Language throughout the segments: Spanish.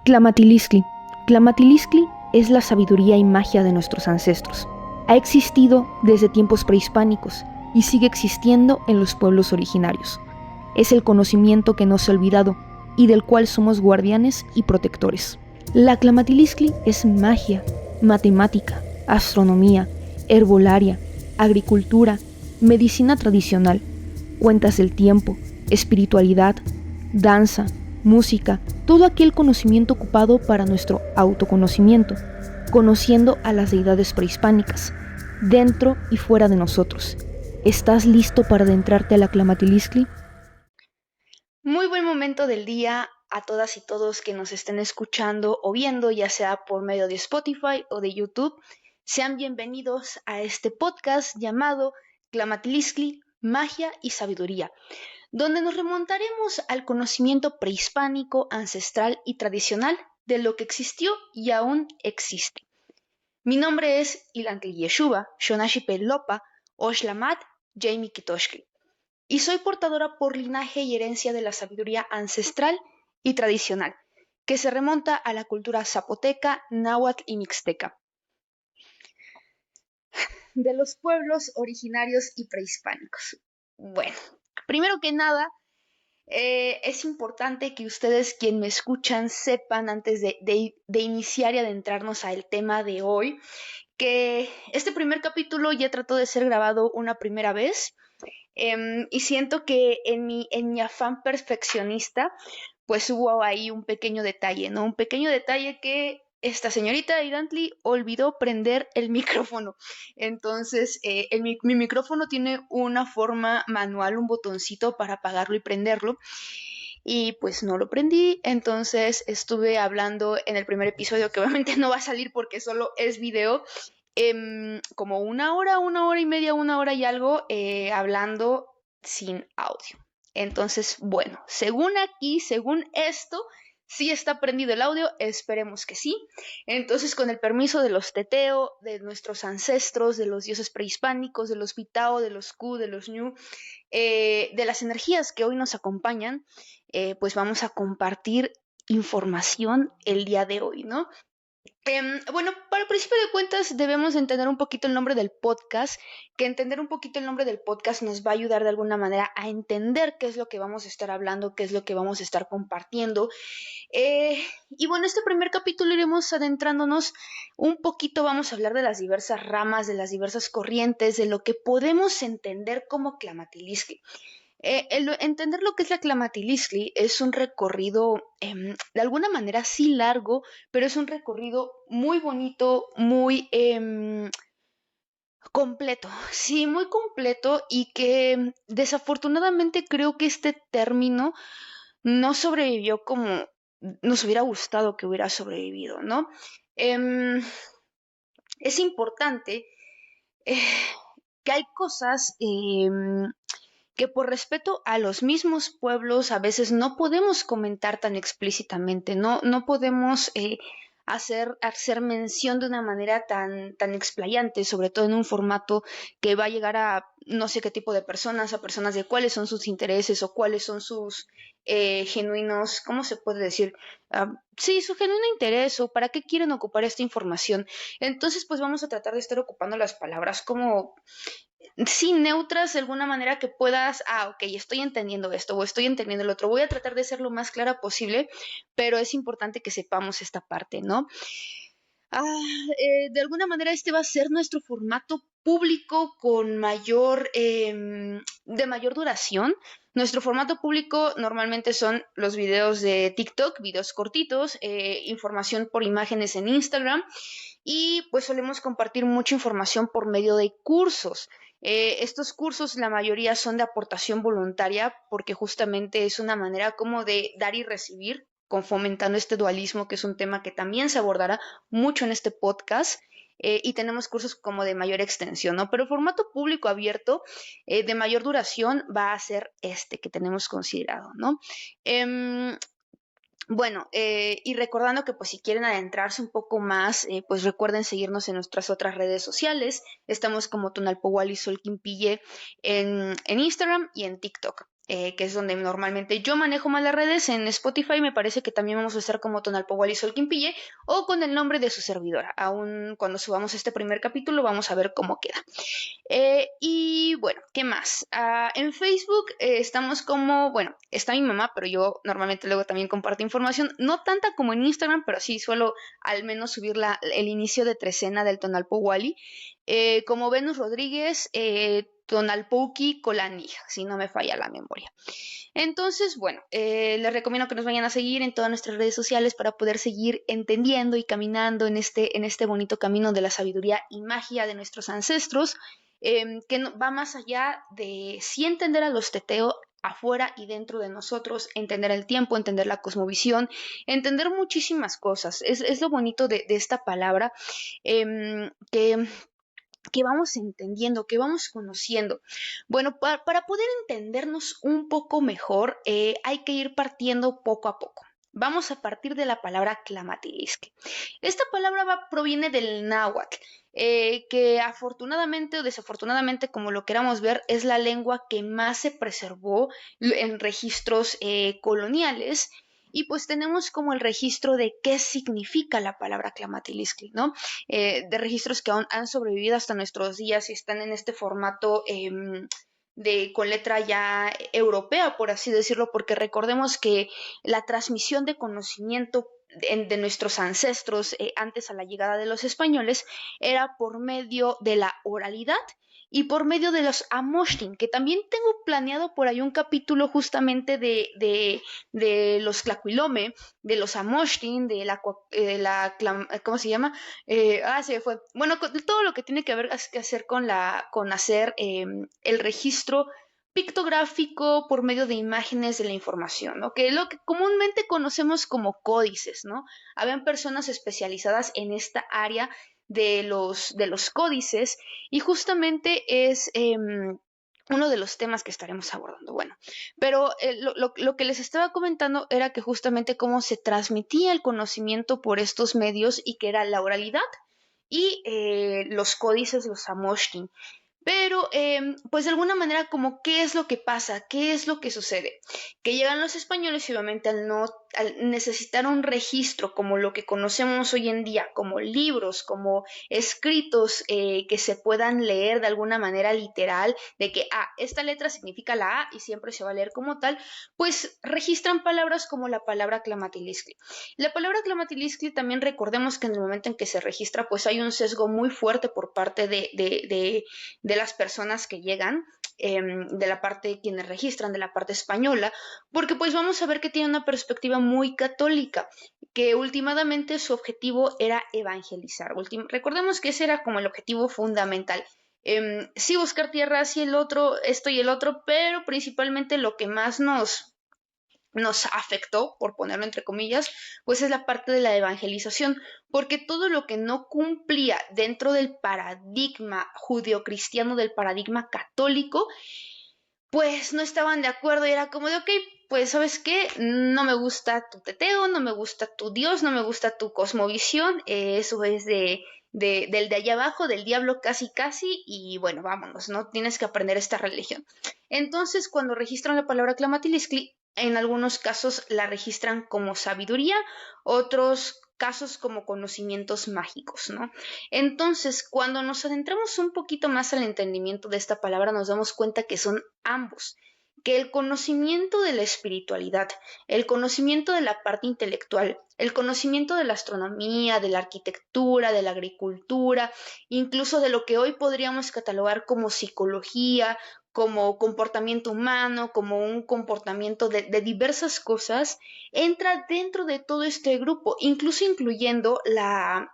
Tlamatiliskli. Tlamatiliskli es la sabiduría y magia de nuestros ancestros. Ha existido desde tiempos prehispánicos y sigue existiendo en los pueblos originarios. Es el conocimiento que no se ha olvidado y del cual somos guardianes y protectores. La Tlamatiliskli es magia, matemática, astronomía, herbolaria, agricultura, medicina tradicional, cuentas del tiempo, espiritualidad, danza, música, todo aquel conocimiento ocupado para nuestro autoconocimiento, conociendo a las deidades prehispánicas, dentro y fuera de nosotros. ¿Estás listo para adentrarte a la Tlamatiliskli? Muy buen momento del día a todas y todos que nos estén escuchando o viendo, ya sea por medio de Spotify o de YouTube. Sean bienvenidos a este podcast llamado Tlamatiliskli, Magia y Sabiduría, donde nos remontaremos al conocimiento prehispánico, ancestral y tradicional de lo que existió y aún existe. Mi nombre es Ilantli Yeshuba, Shonashipe Lopa, Oshlamat, Jamie Kitoshkli, y soy portadora por linaje y herencia de la sabiduría ancestral y tradicional, que se remonta a la cultura zapoteca, náhuatl y mixteca, de los pueblos originarios y prehispánicos. Bueno, primero que nada, es importante que ustedes, quien me escuchan, sepan antes de iniciar y adentrarnos al tema de hoy, que este primer capítulo ya trató de ser grabado una primera vez. Y siento que en mi afán perfeccionista, pues hubo ahí un pequeño detalle, ¿no? Un pequeño detalle que esta señorita Irantley olvidó prender el micrófono. Entonces, mi micrófono tiene una forma manual, un botoncito para apagarlo y prenderlo. Y pues no lo prendí, entonces estuve hablando en el primer episodio, que obviamente no va a salir porque solo es video, como una hora y media, una hora y algo, hablando sin audio. Entonces, bueno, según aquí, según esto, sí está prendido el audio, esperemos que sí. Entonces, con el permiso de los Teteo, de nuestros ancestros, de los dioses prehispánicos, de los Pitao, de los Ku, de los Ñu, de las energías que hoy nos acompañan, pues vamos a compartir información el día de hoy, ¿no? Bueno, para el principio de cuentas debemos entender un poquito el nombre del podcast, que entender un poquito el nombre del podcast nos va a ayudar de alguna manera a entender qué es lo que vamos a estar hablando, qué es lo que vamos a estar compartiendo. Y bueno, este primer capítulo iremos adentrándonos un poquito, vamos a hablar de las diversas ramas, de las diversas corrientes, de lo que podemos entender como Tlamatiliskli. Entender lo que es la Tlamatiliskli es un recorrido, de alguna manera sí largo, pero es un recorrido muy bonito, muy completo, sí, muy completo, y que desafortunadamente creo que este término no sobrevivió como nos hubiera gustado que hubiera sobrevivido, ¿no? Em, es importante eh, que hay cosas que por respeto a los mismos pueblos a veces no podemos comentar tan explícitamente, no podemos hacer mención de una manera tan explayante, sobre todo en un formato que va a llegar a no sé qué tipo de personas, a personas de cuáles son sus intereses o cuáles son sus genuinos, ¿cómo se puede decir? Sí, su genuino interés o para qué quieren ocupar esta información. Entonces, pues vamos a tratar de estar ocupando las palabras como sí, neutras de alguna manera que puedas, ok, estoy entendiendo esto o estoy entendiendo el otro. Voy a tratar de ser lo más clara posible, pero es importante que sepamos esta parte, ¿no? De alguna manera este va a ser nuestro formato público con de mayor duración. Nuestro formato público normalmente son los videos de TikTok, videos cortitos, información por imágenes en Instagram, y pues solemos compartir mucha información por medio de cursos. Estos cursos, la mayoría son de aportación voluntaria porque justamente es una manera como de dar y recibir, con fomentando este dualismo, que es un tema que también se abordará mucho en este podcast. Y tenemos cursos como de mayor extensión, ¿no? Pero el formato público abierto de mayor duración va a ser este que tenemos considerado, ¿no? Bueno, y recordando que pues si quieren adentrarse un poco más, pues recuerden seguirnos en nuestras otras redes sociales. Estamos como Tonalpowal y Solquinpille en Instagram y en TikTok. que es donde normalmente yo manejo más las redes. En Spotify me parece que también vamos a estar como Tonalpowali Solquinpille o con el nombre de su servidora. Aún cuando subamos este primer capítulo vamos a ver cómo queda. Y bueno, ¿qué más? En Facebook estamos como, bueno, está mi mamá, pero yo normalmente luego también comparto información, no tanta como en Instagram, pero sí suelo al menos subir el inicio de trecena del Tonalpowali, como Venus Rodríguez, Tonalpouki Colanija, si no me falla la memoria. Entonces, bueno, les recomiendo que nos vayan a seguir en todas nuestras redes sociales para poder seguir entendiendo y caminando en este bonito camino de la sabiduría y magia de nuestros ancestros, que va más allá de sí entender a los teteo afuera y dentro de nosotros, entender el tiempo, entender la cosmovisión, entender muchísimas cosas. Es lo bonito de esta palabra, que vamos entendiendo, que vamos conociendo. Bueno, para poder entendernos un poco mejor, hay que ir partiendo poco a poco. Vamos a partir de la palabra Tlamatilisque. Esta palabra proviene del náhuatl, que afortunadamente o desafortunadamente, como lo queramos ver, es la lengua que más se preservó en registros coloniales. Y pues tenemos como el registro de qué significa la palabra Tlamatilisque, ¿no? De registros que aún han sobrevivido hasta nuestros días y están en este formato con letra ya europea, por así decirlo, porque recordemos que la transmisión de conocimiento de nuestros ancestros antes a la llegada de los españoles era por medio de la oralidad y por medio de los amoshtin, que también tengo planeado por ahí un capítulo justamente de los Tlacuilome, de los amoshtin, ¿cómo se llama? Se fue. Bueno, todo lo que tiene que hacer con hacer el registro pictográfico por medio de imágenes de la información, ¿no? Que es lo que comúnmente conocemos como códices, ¿no? Habían personas especializadas en esta área de los códices y justamente es uno de los temas que estaremos abordando. Bueno, pero lo que les estaba comentando era que justamente cómo se transmitía el conocimiento por estos medios y que era la oralidad y los códices, los amoshtin. Pero, pues de alguna manera, como, ¿qué es lo que pasa? ¿Qué es lo que sucede? Que llegan los españoles y obviamente al necesitar un registro como lo que conocemos hoy en día, como libros, como escritos que se puedan leer de alguna manera literal, de que, esta letra significa la A y siempre se va a leer como tal, pues registran palabras como la palabra Tlamatiliscle. La palabra Tlamatiliscle también recordemos que en el momento en que se registra, pues hay un sesgo muy fuerte por parte de las personas que llegan, de la parte quienes registran, de la parte española, porque pues vamos a ver que tiene una perspectiva muy católica, que últimamente su objetivo era evangelizar. Recordemos que ese era como el objetivo fundamental. Sí buscar tierra, sí el otro, esto y el otro, pero principalmente lo que más nos afectó, por ponerlo entre comillas, pues es la parte de la evangelización, porque todo lo que no cumplía dentro del paradigma judeocristiano, del paradigma católico, pues no estaban de acuerdo y era como de, ok, pues sabes qué, no me gusta tu teteo, no me gusta tu Dios, no me gusta tu cosmovisión, eso es del de allá abajo, del diablo casi casi, y bueno, vámonos, no tienes que aprender esta religión. Entonces, cuando registran la palabra Tlamatiliscle, en algunos casos la registran como sabiduría, otros casos como conocimientos mágicos, ¿no? Entonces, cuando nos adentramos un poquito más al entendimiento de esta palabra, nos damos cuenta que son ambos, que el conocimiento de la espiritualidad, el conocimiento de la parte intelectual, el conocimiento de la astronomía, de la arquitectura, de la agricultura, incluso de lo que hoy podríamos catalogar como psicología, como comportamiento humano, como un comportamiento de diversas cosas, entra dentro de todo este grupo, incluso la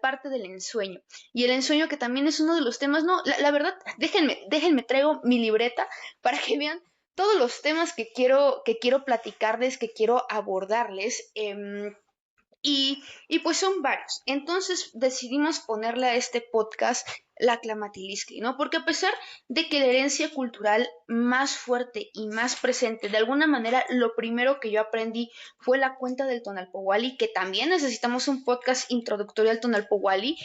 parte del ensueño. Y el ensueño que también es uno de los temas, no, la verdad, déjenme, traigo mi libreta para que vean todos los temas que quiero platicarles, que quiero abordarles. Y pues son varios. Entonces decidimos ponerle a este podcast la Tlamatiliscle, ¿no? Porque a pesar de que la herencia cultural más fuerte y más presente, de alguna manera lo primero que yo aprendí fue la cuenta del Tonalpowali, que también necesitamos un podcast introductorio al Tonalpowali,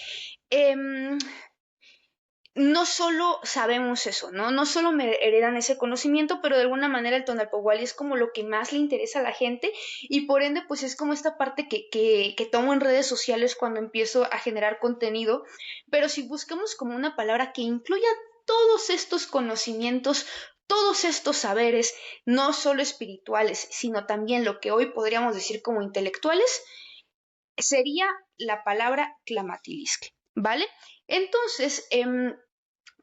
no solo sabemos eso, ¿no? No solo me heredan ese conocimiento, pero de alguna manera el Tonalpohualli es como lo que más le interesa a la gente y por ende pues es como esta parte que tomo en redes sociales cuando empiezo a generar contenido, pero si buscamos como una palabra que incluya todos estos conocimientos, todos estos saberes, no solo espirituales, sino también lo que hoy podríamos decir como intelectuales, sería la palabra Tlamatiliskli, ¿vale? Entonces,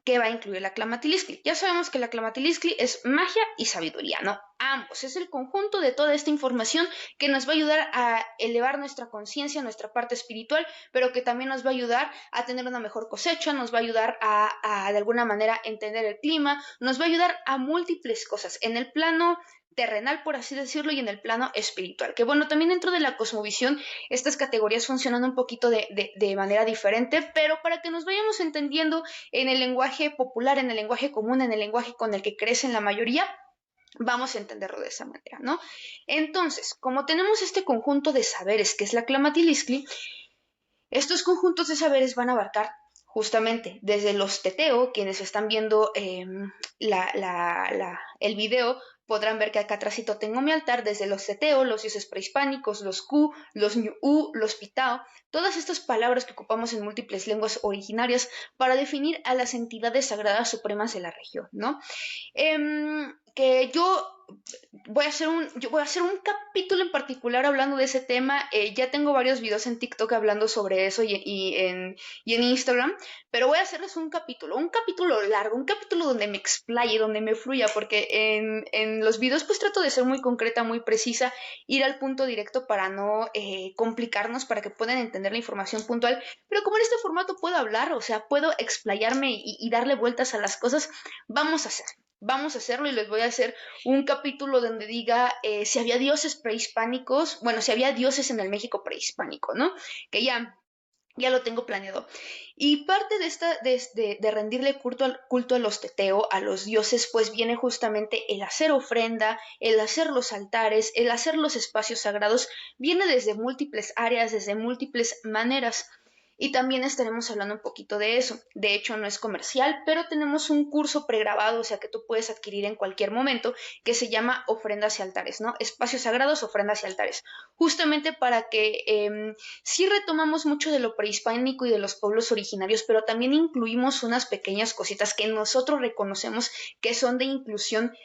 ¿qué va a incluir la Tlamatiliskli? Ya sabemos que la Tlamatiliskli es magia y sabiduría, ¿no? Ambos, es el conjunto de toda esta información que nos va a ayudar a elevar nuestra conciencia, nuestra parte espiritual, pero que también nos va a ayudar a tener una mejor cosecha, nos va a ayudar a de alguna manera entender el clima, nos va a ayudar a múltiples cosas en el plano terrenal, por así decirlo, y en el plano espiritual. Que bueno, también dentro de la cosmovisión estas categorías funcionan un poquito de manera diferente, pero para que nos vayamos entendiendo en el lenguaje popular, en el lenguaje común, en el lenguaje con el que crecen la mayoría, vamos a entenderlo de esa manera, ¿no? Entonces, como tenemos este conjunto de saberes que es la Tlamatiliskli, estos conjuntos de saberes van a abarcar justamente desde los teteo, quienes están viendo el video podrán ver que acá atrásito tengo mi altar, desde los teteo, los dioses prehispánicos, los ku, los ñu, los pitao, todas estas palabras que ocupamos en múltiples lenguas originarias para definir a las entidades sagradas supremas de la región, ¿no? Que yo voy a hacer un capítulo en particular hablando de ese tema. Ya tengo varios videos en TikTok hablando sobre eso y en Instagram, pero voy a hacerles un capítulo largo, un capítulo donde me explaye, donde me fluya, porque en los videos pues trato de ser muy concreta, muy precisa, ir al punto directo para no complicarnos, para que puedan entender la información puntual, pero como en este formato puedo hablar, o sea, puedo explayarme y darle vueltas a las cosas, vamos a hacer. Vamos a hacerlo y les voy a hacer un capítulo donde diga si había dioses prehispánicos, bueno, si había dioses en el México prehispánico, ¿no? Que ya lo tengo planeado. Y parte de rendirle culto a los teteo, a los dioses, pues viene justamente el hacer ofrenda, el hacer los altares, el hacer los espacios sagrados, viene desde múltiples áreas, desde múltiples maneras. Y también estaremos hablando un poquito de eso. De hecho, no es comercial, pero tenemos un curso pregrabado, o sea, que tú puedes adquirir en cualquier momento, que se llama Ofrendas y Altares, ¿no? Espacios sagrados, ofrendas y altares. Justamente para que sí retomamos mucho de lo prehispánico y de los pueblos originarios, pero también incluimos unas pequeñas cositas que nosotros reconocemos que son de inclusión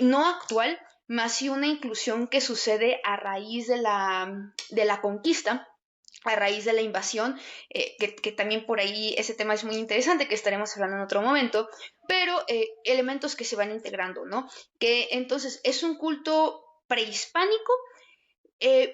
no actual, más sí una inclusión que sucede a raíz de la conquista, a raíz de la invasión, que también por ahí ese tema es muy interesante, que estaremos hablando en otro momento, pero elementos que se van integrando, ¿no? Que entonces es un culto prehispánico,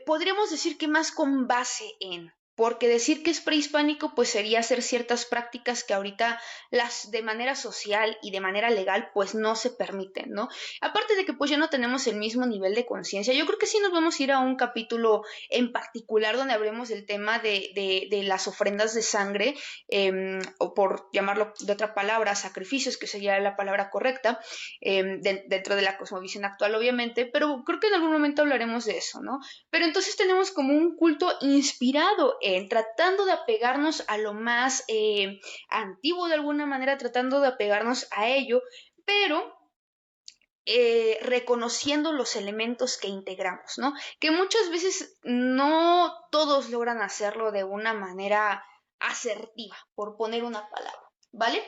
podríamos decir que más con base en, porque decir que es prehispánico pues sería hacer ciertas prácticas que ahorita las de manera social y de manera legal pues no se permiten, ¿no? Aparte de que pues ya no tenemos el mismo nivel de conciencia, yo creo que sí nos vamos a ir a un capítulo en particular donde hablemos del tema de las ofrendas de sangre, o por llamarlo de otra palabra, sacrificios, que sería la palabra correcta, dentro de la cosmovisión actual obviamente, pero creo que en algún momento hablaremos de eso, ¿no? Pero entonces tenemos como un culto inspirado en tratando de apegarnos a lo más antiguo de alguna manera, tratando de apegarnos a ello, pero reconociendo los elementos que integramos, ¿no? Que muchas veces no todos logran hacerlo de una manera asertiva, por poner una palabra, ¿vale?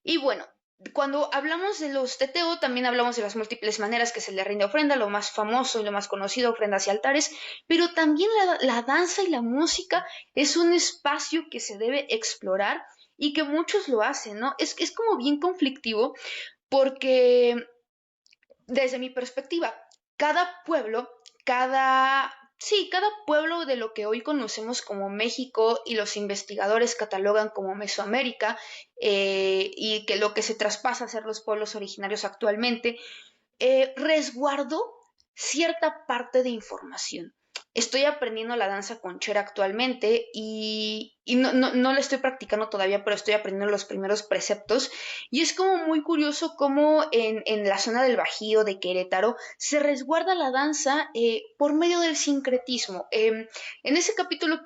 Y bueno, cuando hablamos de los teteo, también hablamos de las múltiples maneras que se le rinde ofrenda, lo más famoso y lo más conocido, ofrendas y altares, pero también la danza y la música es un espacio que se debe explorar y que muchos lo hacen, ¿no? Es como bien conflictivo porque desde mi perspectiva, cada pueblo, cada pueblo de lo que hoy conocemos como México y los investigadores catalogan como Mesoamérica, y que lo que se traspasa a ser los pueblos originarios actualmente, resguardó cierta parte de información. estoy aprendiendo la danza conchera actualmente y no la estoy practicando todavía, pero estoy aprendiendo los primeros preceptos. Y es como muy curioso cómo en la zona del Bajío de Querétaro se resguarda la danza por medio del sincretismo. En ese capítulo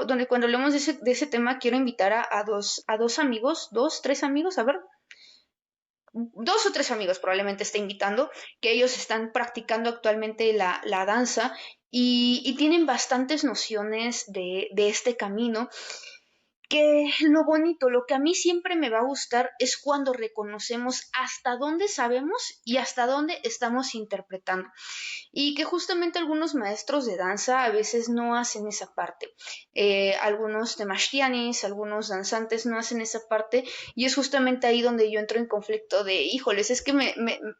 donde cuando hablemos de ese tema, quiero invitar a dos amigos, dos, tres amigos, a ver, dos o tres amigos probablemente esté invitando, que ellos están practicando actualmente la danza y tienen bastantes nociones de este camino que lo bonito, lo que a mí siempre me va a gustar es cuando reconocemos hasta dónde sabemos y hasta dónde estamos interpretando. Y que justamente algunos maestros de danza a veces no hacen esa parte. Algunos temashtianis, algunos danzantes no hacen esa parte y es justamente ahí donde yo entro en conflicto de, híjoles, es que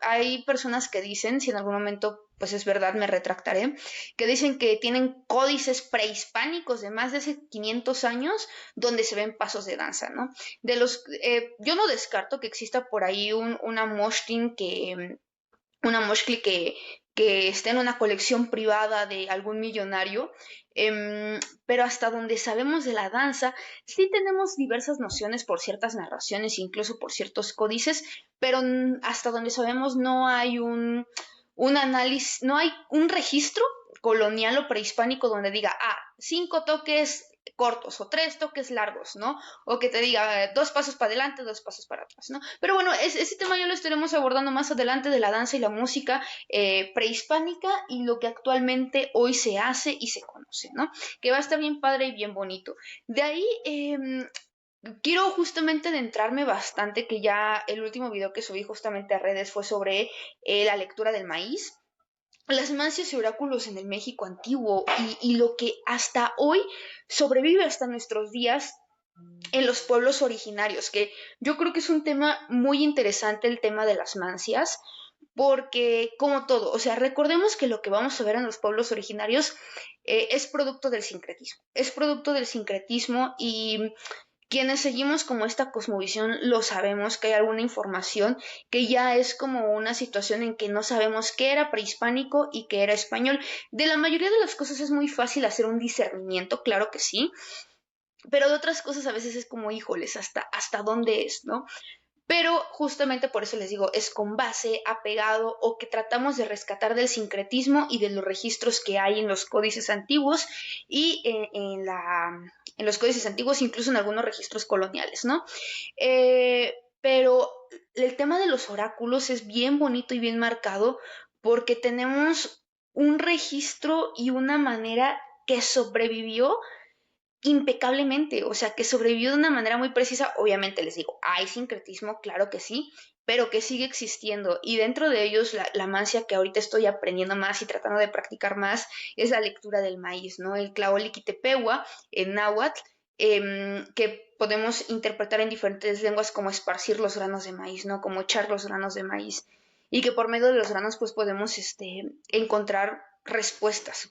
hay personas que dicen, si en algún momento pues es verdad, me retractaré, que dicen que tienen códices prehispánicos de más de hace 500 años donde se ven pasos de danza, ¿no? Yo no descarto que exista por ahí una moshtin una moshkli que esté en una colección privada de algún millonario, pero hasta donde sabemos de la danza, sí tenemos diversas nociones por ciertas narraciones, incluso por ciertos códices, pero hasta donde sabemos no hay un análisis, no hay un registro colonial o prehispánico donde diga, 5 toques cortos o 3 toques largos, ¿no? O que te diga 2 pasos para adelante, 2 pasos para atrás, ¿no? Pero bueno, ese tema ya lo estaremos abordando más adelante de la danza y la música prehispánica y lo que actualmente hoy se hace y se conoce, ¿no? Que va a estar bien padre y bien bonito. De ahí, quiero justamente adentrarme bastante, que ya el último video que subí justamente a redes fue sobre la lectura del maíz, las mancias y oráculos en el México antiguo y lo que hasta hoy sobrevive hasta nuestros días en los pueblos originarios, que yo creo que es un tema muy interesante el tema de las mancias, porque como todo, o sea, recordemos que lo que vamos a ver en los pueblos originarios es producto del sincretismo, es producto del sincretismo y quienes seguimos como esta cosmovisión lo sabemos que hay alguna información que ya es como una situación en que no sabemos qué era prehispánico y qué era español. De la mayoría de las cosas es muy fácil hacer un discernimiento, claro que sí, pero de otras cosas a veces es como, híjoles, hasta dónde es, ¿no? Pero justamente por eso les digo, es con base, apegado o que tratamos de rescatar del sincretismo y de los registros que hay en los códices antiguos y en los códices antiguos, incluso en algunos registros coloniales, ¿no? Pero el tema de los oráculos es bien bonito y bien marcado porque tenemos un registro y una manera que sobrevivió impecablemente, o sea, que sobrevivió de una manera muy precisa. Obviamente les digo, hay sincretismo, claro que sí, pero que sigue existiendo. Y dentro de ellos, la mancia que ahorita estoy aprendiendo más y tratando de practicar más es la lectura del maíz, ¿no? El Tlaoliquitepehuah en náhuatl, que podemos interpretar en diferentes lenguas como esparcir los granos de maíz, ¿no? Como echar los granos de maíz. Y que por medio de los granos, pues podemos encontrar respuestas.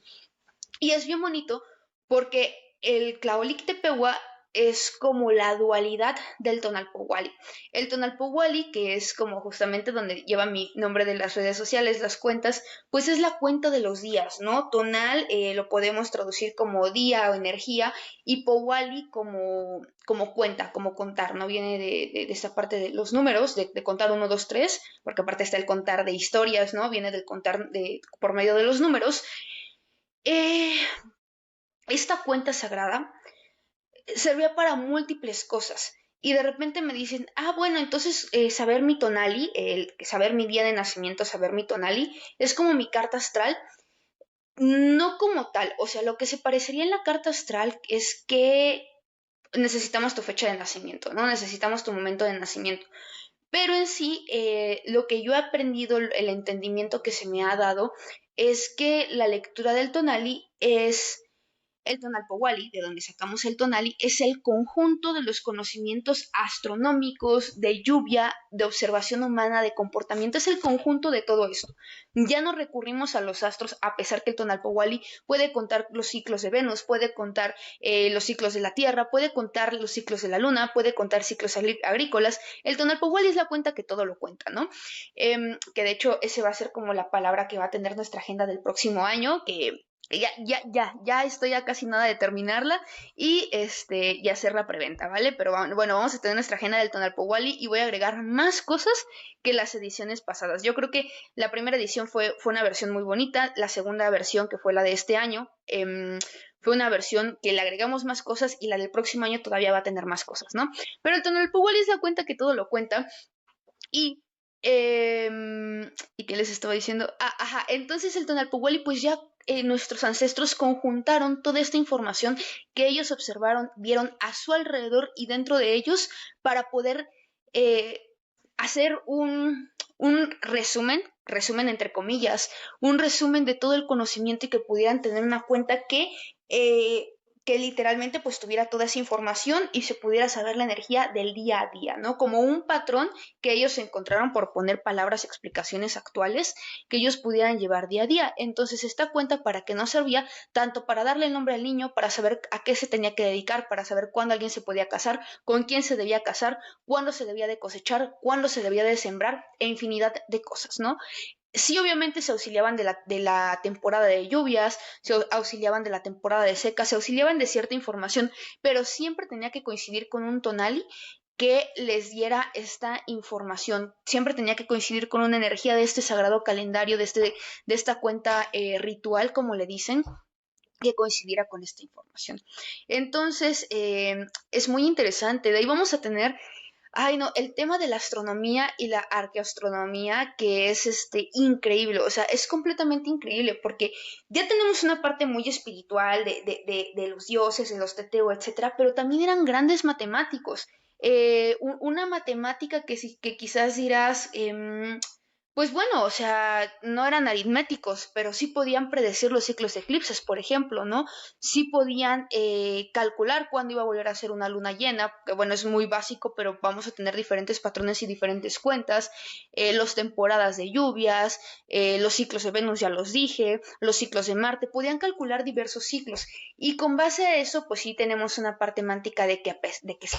Y es bien bonito porque el Tlaolictepehuah es como la dualidad del Tonalpohualli. El Tonalpohualli, que es como justamente donde lleva mi nombre de las redes sociales, las cuentas, pues es la cuenta de los días, ¿no? Tonal lo podemos traducir como día o energía y Pohualli como cuenta, como contar, ¿no? Viene de esta parte de los números, de contar uno, 2, 3, porque aparte está el contar de historias, ¿no? Viene del contar por medio de los números. Eh, esta cuenta sagrada servía para múltiples cosas. Y de repente me dicen, bueno, entonces saber mi tonali, saber mi día de nacimiento, saber mi tonali, es como mi carta astral. No como tal, o sea, lo que se parecería en la carta astral es que necesitamos tu fecha de nacimiento, ¿no? Necesitamos tu momento de nacimiento. Pero en sí, lo que yo he aprendido, el entendimiento que se me ha dado, es que la lectura del tonali es el Tonalpohualli, de donde sacamos el tonali, es el conjunto de los conocimientos astronómicos, de lluvia, de observación humana, de comportamiento, es el conjunto de todo esto. Ya no recurrimos a los astros, a pesar que el Tonalpohualli puede contar los ciclos de Venus, puede contar los ciclos de la Tierra, puede contar los ciclos de la Luna, puede contar ciclos agrícolas. El Tonalpohualli es la cuenta que todo lo cuenta, ¿no? Que de hecho ese va a ser como la palabra que va a tener nuestra agenda del próximo año, que Ya estoy a casi nada de terminarla y y hacer la preventa, ¿vale? Pero bueno, vamos a tener nuestra agenda del Tonalpowali y voy a agregar más cosas que las ediciones pasadas. Yo creo que la primera edición fue una versión muy bonita, la segunda versión, que fue la de este año, fue una versión que le agregamos más cosas y la del próximo año todavía va a tener más cosas, ¿no? Pero el Tonalpowali es la cuenta que todo lo cuenta y, ¿y qué les estaba diciendo? Ah, ajá, entonces el Tonalpowali, pues ya nuestros ancestros conjuntaron toda esta información que ellos observaron, vieron a su alrededor y dentro de ellos para poder eh, hacer un resumen entre comillas, un resumen de todo el conocimiento y que pudieran tener una cuenta eh, que literalmente pues tuviera toda esa información y se pudiera saber la energía del día a día, ¿no? Como un patrón que ellos encontraron por poner palabras, explicaciones actuales que ellos pudieran llevar día a día. Entonces, esta cuenta para qué nos servía, tanto para darle el nombre al niño, para saber a qué se tenía que dedicar, para saber cuándo alguien se podía casar, con quién se debía casar, cuándo se debía de cosechar, cuándo se debía de sembrar, e infinidad de cosas, ¿no? Sí, obviamente se auxiliaban de la temporada de lluvias, se auxiliaban de la temporada de seca, se auxiliaban de cierta información, pero siempre tenía que coincidir con un tonali que les diera esta información. Siempre tenía que coincidir con una energía de este sagrado calendario, de esta cuenta ritual, como le dicen, que coincidiera con esta información. Entonces, es muy interesante. De ahí vamos a tener, ay no, el tema de la astronomía y la arqueastronomía, que es increíble, o sea, es completamente increíble, porque ya tenemos una parte muy espiritual de los dioses, de los teteo, etcétera, pero también eran grandes matemáticos. Una matemática que quizás dirás, pues bueno, o sea, no eran aritméticos, pero sí podían predecir los ciclos de eclipses, por ejemplo, ¿no? Sí podían calcular cuándo iba a volver a ser una luna llena, que bueno, es muy básico, pero vamos a tener diferentes patrones y diferentes cuentas, las temporadas de lluvias, los ciclos de Venus, ya los dije, los ciclos de Marte, podían calcular diversos ciclos. Y con base a eso, pues sí tenemos una parte mántica de que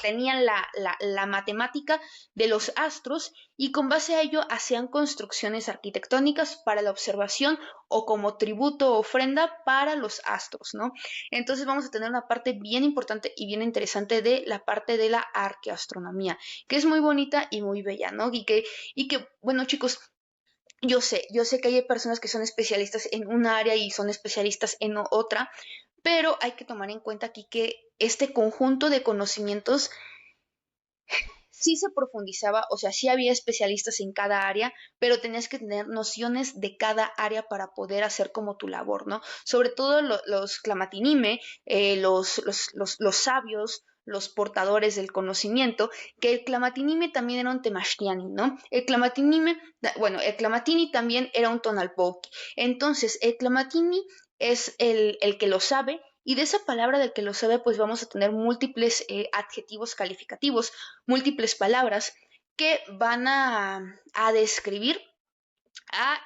tenían la matemática de los astros y con base a ello hacían construcciones arquitectónicas para la observación o como tributo o ofrenda para los astros, ¿no? Entonces vamos a tener una parte bien importante y bien interesante de la parte de la arqueastronomía, que es muy bonita y muy bella, ¿no? Y que bueno, chicos, yo sé que hay personas que son especialistas en un área y son especialistas en otra, pero hay que tomar en cuenta aquí que este conjunto de conocimientos sí se profundizaba, o sea, sí había especialistas en cada área, pero tenías que tener nociones de cada área para poder hacer como tu labor, ¿no? Sobre todo los clamatinime, los sabios, los portadores del conocimiento, que el clamatinime también era un temashtiani, ¿no? Bueno, el clamatini también era un tonalpoki. Entonces, el clamatini es el que lo sabe, y de esa palabra del que lo sabe, pues vamos a tener múltiples adjetivos calificativos, múltiples palabras que van a describir a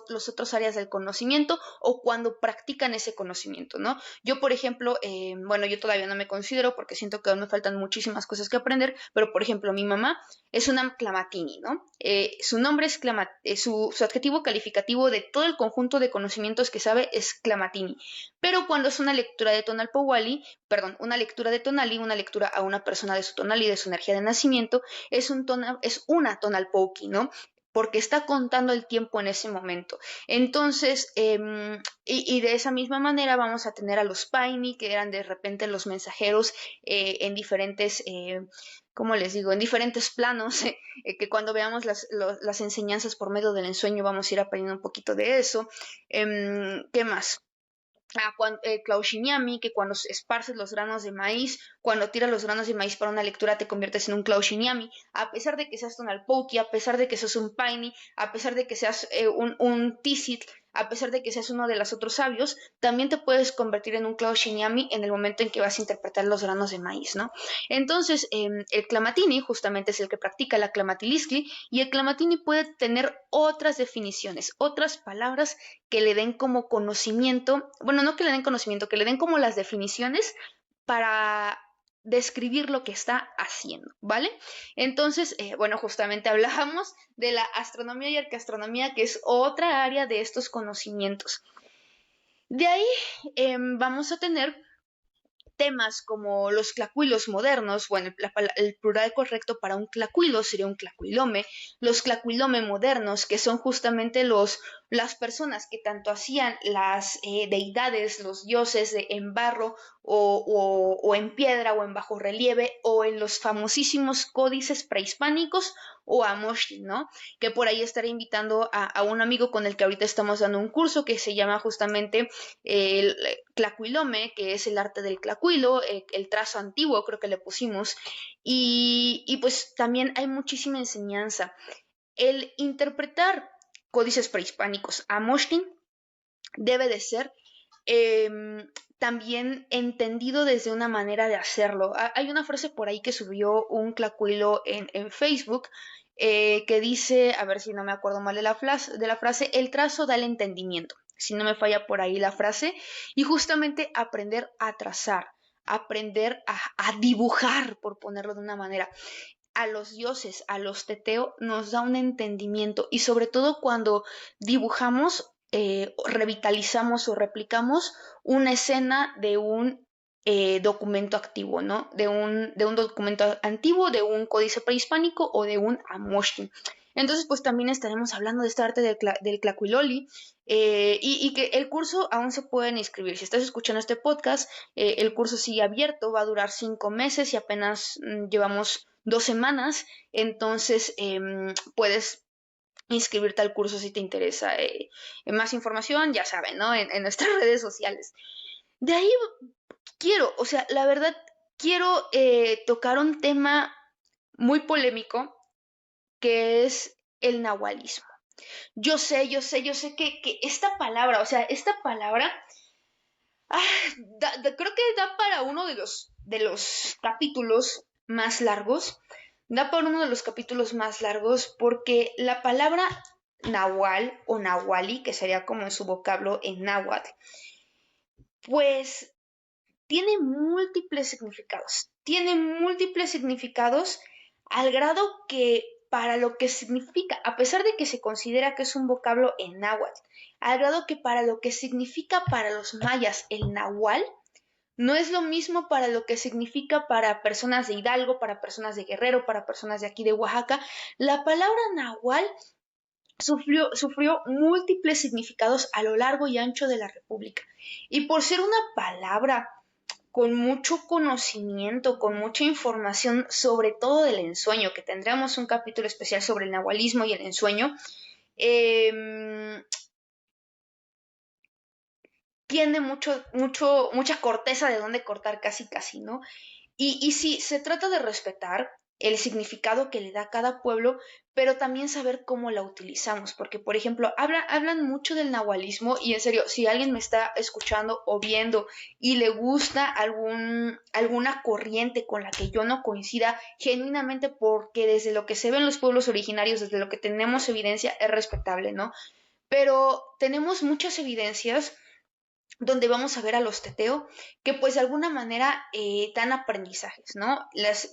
los otros áreas del conocimiento o cuando practican ese conocimiento, ¿no? Yo, por ejemplo, bueno, yo todavía no me considero porque siento que aún me faltan muchísimas cosas que aprender, pero, por ejemplo, mi mamá es una clamatini, ¿no? Su nombre es su adjetivo calificativo de todo el conjunto de conocimientos que sabe es clamatini, pero cuando es una lectura de tonal powali, perdón, una lectura de tonali, una lectura a una persona de su tonal y de su energía de nacimiento, es una tonal pouki, ¿no? Porque está contando el tiempo en ese momento. Entonces, y de esa misma manera vamos a tener a los Paini, que eran de repente los mensajeros en diferentes, ¿cómo les digo? En diferentes planos, que cuando veamos las enseñanzas por medio del ensueño vamos a ir aprendiendo un poquito de eso. ¿Qué más? Claushiñami, que cuando esparces los granos de maíz, cuando tiras los granos de maíz para una lectura te conviertes en un Claushiñami, a pesar de que seas Tonalpouki, a pesar de que seas un Paini, a pesar de que seas un Tisit, a pesar de que seas uno de los otros sabios, también te puedes convertir en un Claushiñami en el momento en que vas a interpretar los granos de maíz, ¿no? Entonces, el Clamatini justamente es el que practica la Clamatiliskli y el Clamatini puede tener otras definiciones, otras palabras que le den como conocimiento, bueno, no que le den conocimiento, que le den como las definiciones para describir lo que está haciendo, ¿vale? Entonces, bueno, justamente hablábamos de la astronomía y arqueastronomía, que es otra área de estos conocimientos. De ahí vamos a tener temas como los clacuilos modernos, bueno, el plural correcto para un clacuilo sería un clacuilome, los clacuilome modernos, que son justamente las personas que tanto hacían las deidades, los dioses en barro o en piedra o en bajo relieve o en los famosísimos códices prehispánicos o Amoshtin, ¿no? Que por ahí estaré invitando a un amigo con el que ahorita estamos dando un curso que se llama justamente el clacuilome, que es el arte del clacuilo, el trazo antiguo creo que le pusimos, y pues también hay muchísima enseñanza. El interpretar códices prehispánicos a Moshtin debe de ser eh, también entendido desde una manera de hacerlo. Hay una frase por ahí que subió un clacuilo en Facebook que dice, a ver si no me acuerdo mal de la frase, el trazo da el entendimiento, si no me falla por ahí la frase, y justamente aprender a trazar, aprender a dibujar, por ponerlo de una manera. A los dioses, a los teteo, nos da un entendimiento y sobre todo cuando dibujamos, revitalizamos o replicamos una escena de un documento activo, ¿no? De un documento antiguo, de un códice prehispánico o de un Amoshtin. Entonces, pues también estaremos hablando de esta arte del Tlacuiloli y que el curso aún se pueden inscribir. Si estás escuchando este podcast, el curso sigue abierto, va a durar 5 meses y apenas llevamos 2 semanas, entonces puedes inscribirte al curso si te interesa. Más información, ya saben, ¿no? En nuestras redes sociales. De ahí quiero, o sea, la verdad, quiero tocar un tema muy polémico que es el nahualismo. Yo sé que esta palabra, o sea, esta palabra, creo que da para uno de los capítulos más largos, da para uno de los capítulos más largos porque la palabra nahual o nahuali, que sería como en su vocablo en náhuatl, pues tiene múltiples significados al grado que para lo que significa, a pesar de que se considera que es un vocablo en náhuatl, al grado que para lo que significa para los mayas el nahual, no es lo mismo para lo que significa para personas de Hidalgo, para personas de Guerrero, para personas de aquí de Oaxaca. La palabra nahual sufrió múltiples significados a lo largo y ancho de la República. Y por ser una palabra con mucho conocimiento, con mucha información, sobre todo del ensueño, que tendremos un capítulo especial sobre el nahualismo y el ensueño, tiene mucha corteza de dónde cortar casi, ¿no? Y sí, se trata de respetar el significado que le da cada pueblo, pero también saber cómo la utilizamos, porque por ejemplo, hablan mucho del nahualismo y en serio, si alguien me está escuchando o viendo y le gusta alguna corriente con la que yo no coincida, genuinamente porque desde lo que se ve en los pueblos originarios, desde lo que tenemos evidencia, es respetable, ¿no? Pero tenemos muchas evidencias donde vamos a ver a los teteo que pues de alguna manera dan aprendizajes, ¿no?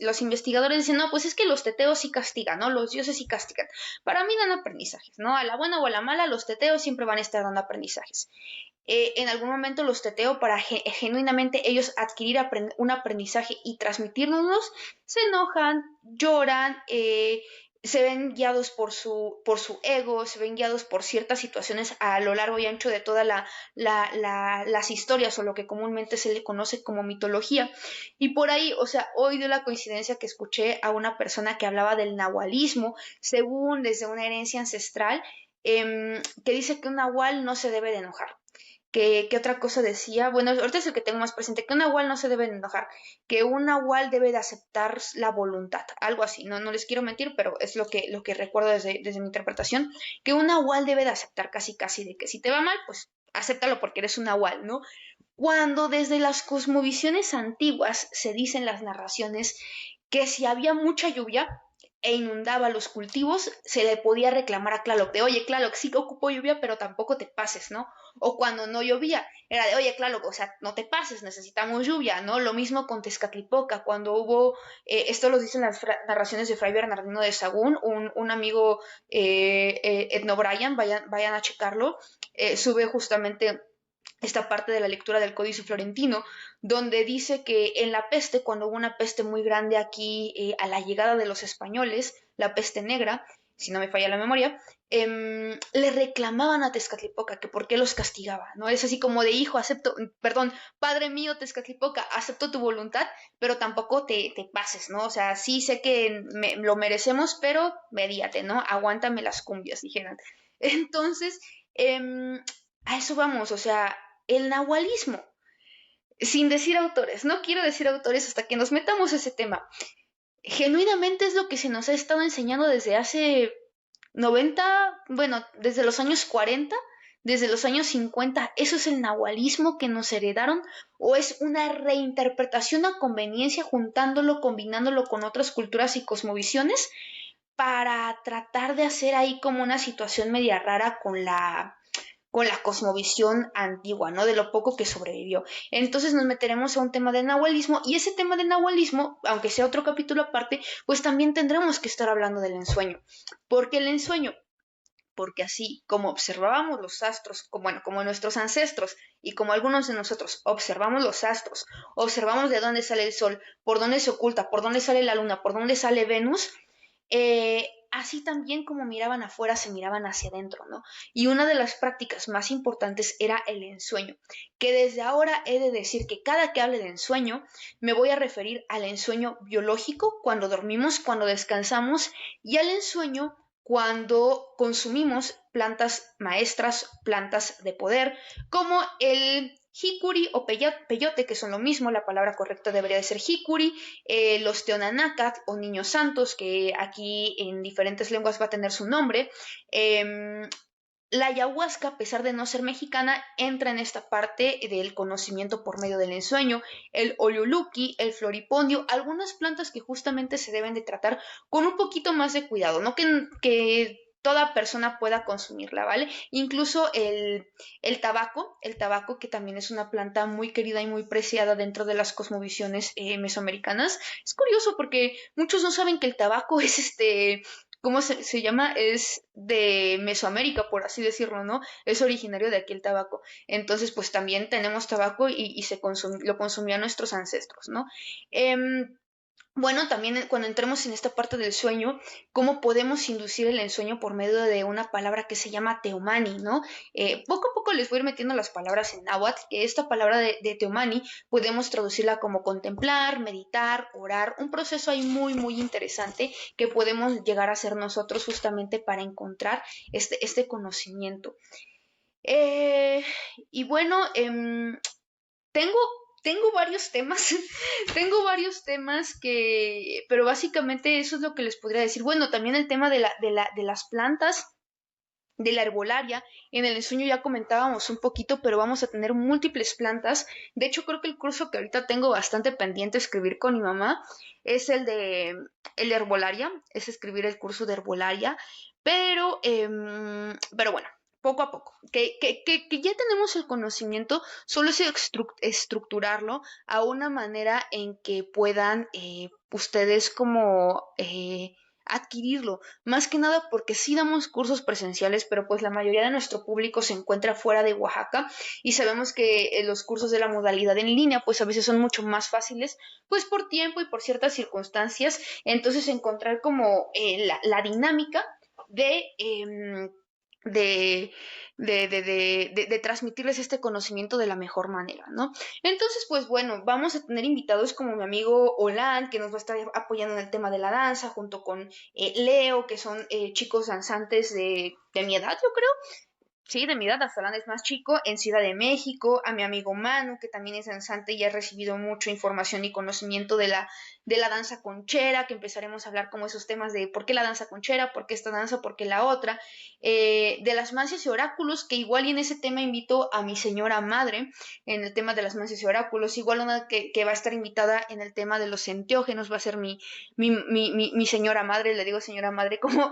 Los investigadores dicen, no, pues es que los teteos sí castigan, ¿no? Los dioses sí castigan. Para mí dan aprendizajes, ¿no? A la buena o a la mala, los teteos siempre van a estar dando aprendizajes. En algún momento los teteo para genuinamente ellos adquirir un aprendizaje y transmitirnos, se enojan, lloran, se ven guiados por su ego, se ven guiados por ciertas situaciones a lo largo y ancho de todas las historias o lo que comúnmente se le conoce como mitología. Y por ahí, o sea, hoy dio la coincidencia que escuché a una persona que hablaba del nahualismo, según desde una herencia ancestral, que dice que un nahual no se debe de enojar. ¿Qué otra cosa decía? Bueno, ahorita es el que tengo más presente, que un nahual no se debe de enojar, que un nahual debe de aceptar la voluntad, algo así, no les quiero mentir, pero es lo que recuerdo desde mi interpretación, que un nahual debe de aceptar casi de que si te va mal, pues acéptalo porque eres un nahual, ¿no? Cuando desde las cosmovisiones antiguas se dicen las narraciones que si había mucha lluvia e inundaba los cultivos, se le podía reclamar a Tlaloc de, oye, Tlaloc, sí que ocupó lluvia, pero tampoco te pases, ¿no? O cuando no llovía, era de, oye, Tlaloc, o sea, no te pases, necesitamos lluvia, ¿no? Lo mismo con Tezcatlipoca, cuando hubo, esto lo dicen las narraciones de Fray Bernardino de Sahagún, un amigo Edno Bryan, vayan a checarlo, sube justamente esta parte de la lectura del Códice Florentino, donde dice que en la peste, cuando hubo una peste muy grande aquí a la llegada de los españoles, la peste negra, si no me falla la memoria, le reclamaban a Tezcatlipoca que por qué los castigaba, ¿no? Es así como de hijo, acepto, perdón, padre mío Tezcatlipoca, acepto tu voluntad, pero tampoco te pases, ¿no? O sea, sí sé que lo merecemos, pero medíate, ¿no? Aguántame las cumbias, dijeron. Entonces, a eso vamos, o sea, el nahualismo, sin decir autores, no quiero decir autores hasta que nos metamos a ese tema. Genuinamente es lo que se nos ha estado enseñando desde hace 90, bueno, desde los años 40, desde los años 50. ¿Eso es el nahualismo que nos heredaron? ¿O es una reinterpretación a conveniencia, juntándolo, combinándolo con otras culturas y cosmovisiones, para tratar de hacer ahí como una situación media rara con la cosmovisión antigua, ¿no? De lo poco que sobrevivió. Entonces nos meteremos a un tema del nahualismo, y ese tema del nahualismo, aunque sea otro capítulo aparte, pues también tendremos que estar hablando del ensueño. ¿Por qué el ensueño? Porque así como observábamos los astros, como nuestros ancestros y como algunos de nosotros observamos los astros, observamos de dónde sale el sol, por dónde se oculta, por dónde sale la luna, por dónde sale Venus, así también como miraban afuera, se miraban hacia adentro, ¿no? Y una de las prácticas más importantes era el ensueño, que desde ahora he de decir que cada que hable de ensueño, me voy a referir al ensueño biológico, cuando dormimos, cuando descansamos, y al ensueño cuando consumimos plantas maestras, plantas de poder, como el hikuri o peyote, que son lo mismo, la palabra correcta debería de ser hikuri, los teonanacat o niños santos, que aquí en diferentes lenguas va a tener su nombre. La ayahuasca, a pesar de no ser mexicana, entra en esta parte del conocimiento por medio del ensueño, el oluluki, el floripondio, algunas plantas que justamente se deben de tratar con un poquito más de cuidado, no que toda persona pueda consumirla, ¿vale? Incluso el tabaco, que también es una planta muy querida y muy preciada dentro de las cosmovisiones mesoamericanas. Es curioso porque muchos no saben que el tabaco es ¿cómo se llama? Es de Mesoamérica, por así decirlo, ¿no? Es originario de aquí el tabaco. Entonces, pues también tenemos tabaco y lo consumían nuestros ancestros, ¿no? Bueno, también cuando entremos en esta parte del sueño, ¿cómo podemos inducir el ensueño por medio de una palabra que se llama teomani, ¿no? Poco a poco les voy a ir metiendo las palabras en náhuatl, que esta palabra de teomani podemos traducirla como contemplar, meditar, orar, un proceso ahí muy, muy interesante que podemos llegar a hacer nosotros justamente para encontrar este conocimiento. Eh, y bueno, tengo, tengo varios temas, tengo varios temas pero básicamente eso es lo que les podría decir. Bueno, también el tema de las plantas, de la herbolaria, en el ensueño ya comentábamos un poquito, pero vamos a tener múltiples plantas. De hecho, creo que el curso que ahorita tengo bastante pendiente escribir con mi mamá es el de herbolaria, es escribir el curso de herbolaria, pero bueno, poco a poco, que ya tenemos el conocimiento, solo es estructurarlo a una manera en que puedan ustedes como adquirirlo, más que nada porque sí damos cursos presenciales, pero pues la mayoría de nuestro público se encuentra fuera de Oaxaca, y sabemos que los cursos de la modalidad en línea pues a veces son mucho más fáciles, pues por tiempo y por ciertas circunstancias. Entonces encontrar como la dinámica de... de, de transmitirles este conocimiento de la mejor manera, ¿no? Entonces, pues bueno, vamos a tener invitados como mi amigo Olan, que nos va a estar apoyando en el tema de la danza, junto con Leo, que son chicos danzantes de mi edad, yo creo. Sí, de mi edad, Aztlán es más chico, en Ciudad de México, a mi amigo Manu, que también es danzante y ha recibido mucha información y conocimiento de la danza conchera, que empezaremos a hablar como esos temas de por qué la danza conchera, por qué esta danza, por qué la otra, de las mancias y oráculos, que igual y en ese tema invito a mi señora madre, en el tema de las mancias y oráculos, igual una que va a estar invitada en el tema de los enteógenos, va a ser mi señora madre, le digo señora madre como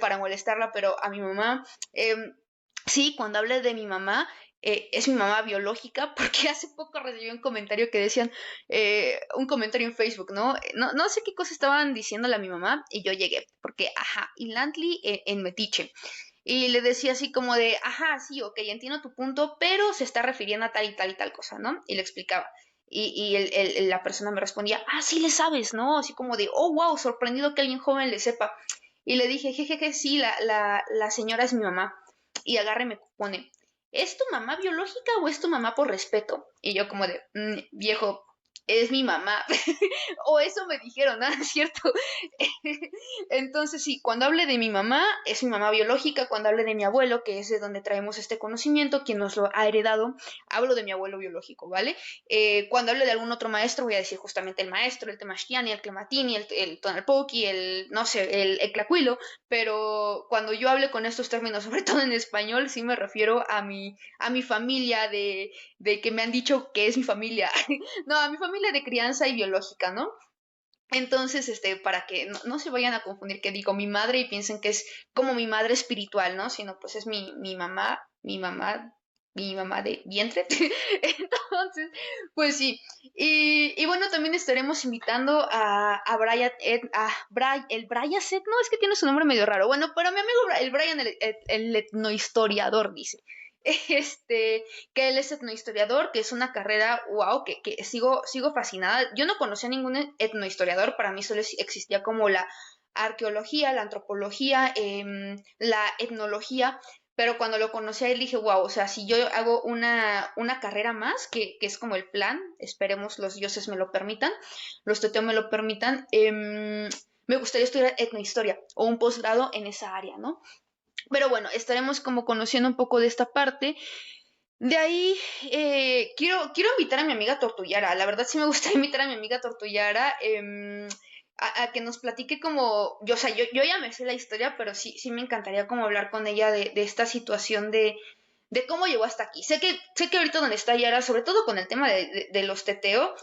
para molestarla, pero a mi mamá. Eh, sí, cuando hablé de mi mamá, es mi mamá biológica, porque hace poco recibí un comentario que decían, un comentario en Facebook, ¿no? No sé qué cosa estaban diciéndole a mi mamá, y yo llegué, porque, ajá, y Lantley en Metiche. Y le decía así como de, ajá, sí, ok, entiendo tu punto, pero se está refiriendo a tal y tal y tal cosa, ¿no? Y le explicaba. Y la persona me respondía, ah, sí le sabes, ¿no? Así como de, oh, wow, sorprendido que alguien joven le sepa. Y le dije, jejeje, sí, la señora es mi mamá. Y agarra y me pone, ¿es tu mamá biológica o es tu mamá por respeto? Y yo como de, viejo, es mi mamá. O eso me dijeron, ¿no? ¿Es cierto? Entonces, sí, cuando hable de mi mamá, es mi mamá biológica. Cuando hable de mi abuelo, que es de donde traemos este conocimiento, quien nos lo ha heredado, hablo de mi abuelo biológico, ¿vale? Cuando hable de algún otro maestro, voy a decir justamente el maestro, el Temashtiani, el Clematini, el Tonalpoki, el, no sé, el Clacuilo, pero cuando yo hable con estos términos, sobre todo en español, sí me refiero a mi familia de que me han dicho que es mi familia. No, a mi familia de crianza y biológica, ¿no? Entonces, para que no se vayan a confundir que digo mi madre y piensen que es como mi madre espiritual, ¿no? Sino pues es mi mamá de vientre. Entonces, pues sí. Y bueno, también estaremos invitando a Brian, el Brian Set, no, es que tiene su nombre medio raro. Bueno, pero mi amigo el Brian, el etnohistoriador, dice. Este, que él es etnohistoriador, que es una carrera, wow, que sigo fascinada. Yo no conocía ningún etnohistoriador, para mí solo existía como la arqueología, la antropología, la etnología, pero cuando lo conocí a él dije, wow, o sea, si yo hago una carrera más, que es como el plan, esperemos los dioses me lo permitan, los teteos me lo permitan, me gustaría estudiar etnohistoria o un posgrado en esa área, ¿no? Pero bueno, estaremos como conociendo un poco de esta parte. De ahí, quiero invitar a mi amiga Tortullara. La verdad sí me gustaría invitar a mi amiga Tortullara a que nos platique como, yo, o sea, yo ya me sé la historia, pero sí me encantaría como hablar con ella de esta situación de cómo llegó hasta aquí. Sé que ahorita donde está Yara, sobre todo con el tema de los teteo,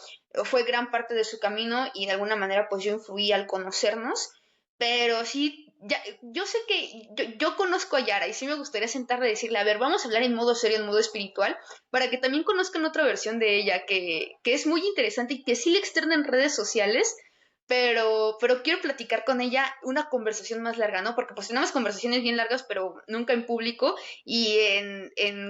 fue gran parte de su camino y de alguna manera pues yo influí al conocernos, pero sí, ya, yo sé que yo conozco a Yara y sí me gustaría sentarle y decirle, a ver, vamos a hablar en modo serio, en modo espiritual, para que también conozcan otra versión de ella que es muy interesante y que sí le externa en redes sociales, pero quiero platicar con ella una conversación más larga, ¿no? Porque pues tenemos conversaciones bien largas, pero nunca en público, y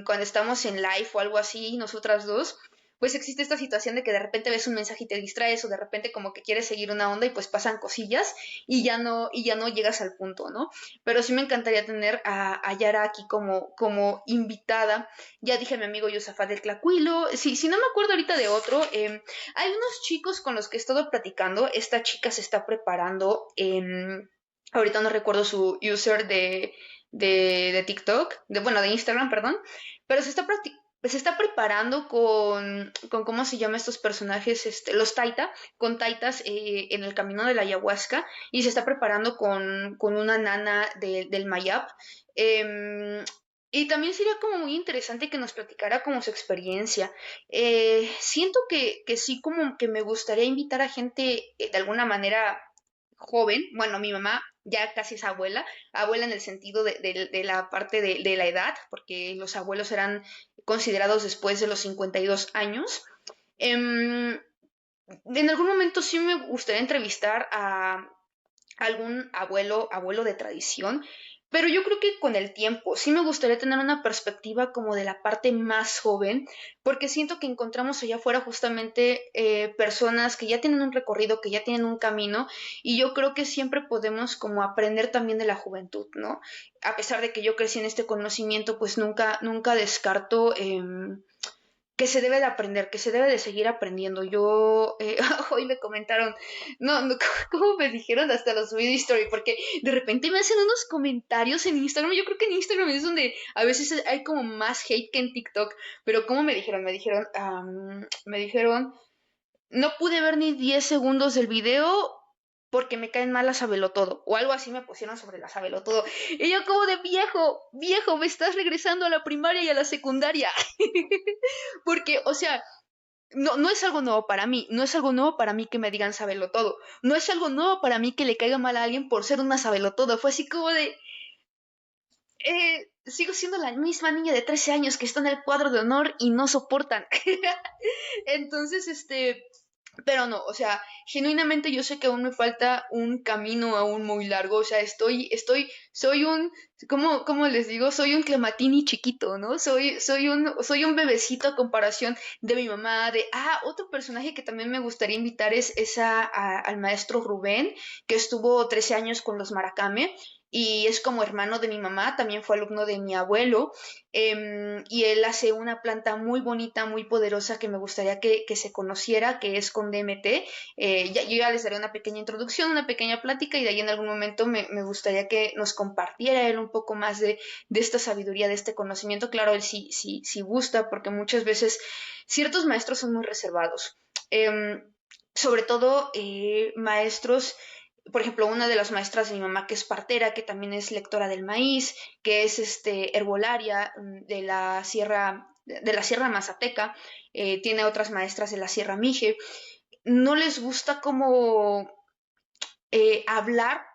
cuando estamos en live o algo así, nosotras dos, pues existe esta situación de que de repente ves un mensaje y te distraes, o de repente como que quieres seguir una onda y pues pasan cosillas y ya no llegas al punto, ¿no? Pero sí me encantaría tener a Yara aquí como invitada. Ya dije a mi amigo Yosafat del Tlacuilo. Sí, si no me acuerdo ahorita de otro, hay unos chicos con los que he estado platicando. Esta chica se está preparando. Ahorita no recuerdo su user de TikTok, bueno, de Instagram, perdón, pero se está preparando con, ¿cómo se llama estos personajes? Los Taita, con Taitas en el camino de la ayahuasca, y se está preparando con una nana del Mayap. Eh, y también sería como muy interesante que nos platicara como su experiencia. Siento que sí como que me gustaría invitar a gente de alguna manera joven, bueno, mi mamá ya casi es abuela, abuela en el sentido de la parte de la edad, porque los abuelos eran considerados después de los 52 años. En algún momento sí me gustaría entrevistar a algún abuelo de tradición, pero yo creo que con el tiempo sí me gustaría tener una perspectiva como de la parte más joven, porque siento que encontramos allá afuera justamente personas que ya tienen un recorrido, que ya tienen un camino, y yo creo que siempre podemos como aprender también de la juventud, ¿no? A pesar de que yo crecí en este conocimiento, pues nunca descarto que se debe de aprender, que se debe de seguir aprendiendo. Yo, hoy me comentaron, no, ¿cómo me dijeron? Hasta lo subí de story, porque de repente me hacen unos comentarios en Instagram. Yo creo que en Instagram es donde a veces hay como más hate que en TikTok, pero ¿cómo me dijeron? Me dijeron, no pude ver ni 10 segundos del video porque me caen mal la todo o algo así me pusieron sobre la todo y yo como de viejo, me estás regresando a la primaria y a la secundaria. Porque, o sea, no es algo nuevo para mí, no es algo nuevo para mí que me digan todo, no es algo nuevo para mí que le caiga mal a alguien por ser una todo, fue así como de, sigo siendo la misma niña de 13 años que está en el cuadro de honor y no soportan. Entonces, Pero no, o sea, genuinamente yo sé que aún me falta un camino aún muy largo, o sea, soy un, ¿cómo les digo? Soy un Clematini chiquito, ¿no? Soy un bebecito a comparación de mi mamá, otro personaje que también me gustaría invitar al maestro Rubén, que estuvo 13 años con los Maracame, y es como hermano de mi mamá, también fue alumno de mi abuelo, y él hace una planta muy bonita, muy poderosa que me gustaría que se conociera, que es con DMT. Yo ya les daré una pequeña introducción, una pequeña plática y de ahí en algún momento me gustaría que nos compartiera él un poco más de esta sabiduría, de este conocimiento. Claro, él sí gusta, porque muchas veces ciertos maestros son muy reservados. Eh, Sobre todo maestros, por ejemplo, una de las maestras de mi mamá que es partera, que también es lectora del maíz, que es herbolaria de la Sierra Mazateca, tiene otras maestras de la Sierra Mije, no les gusta como hablar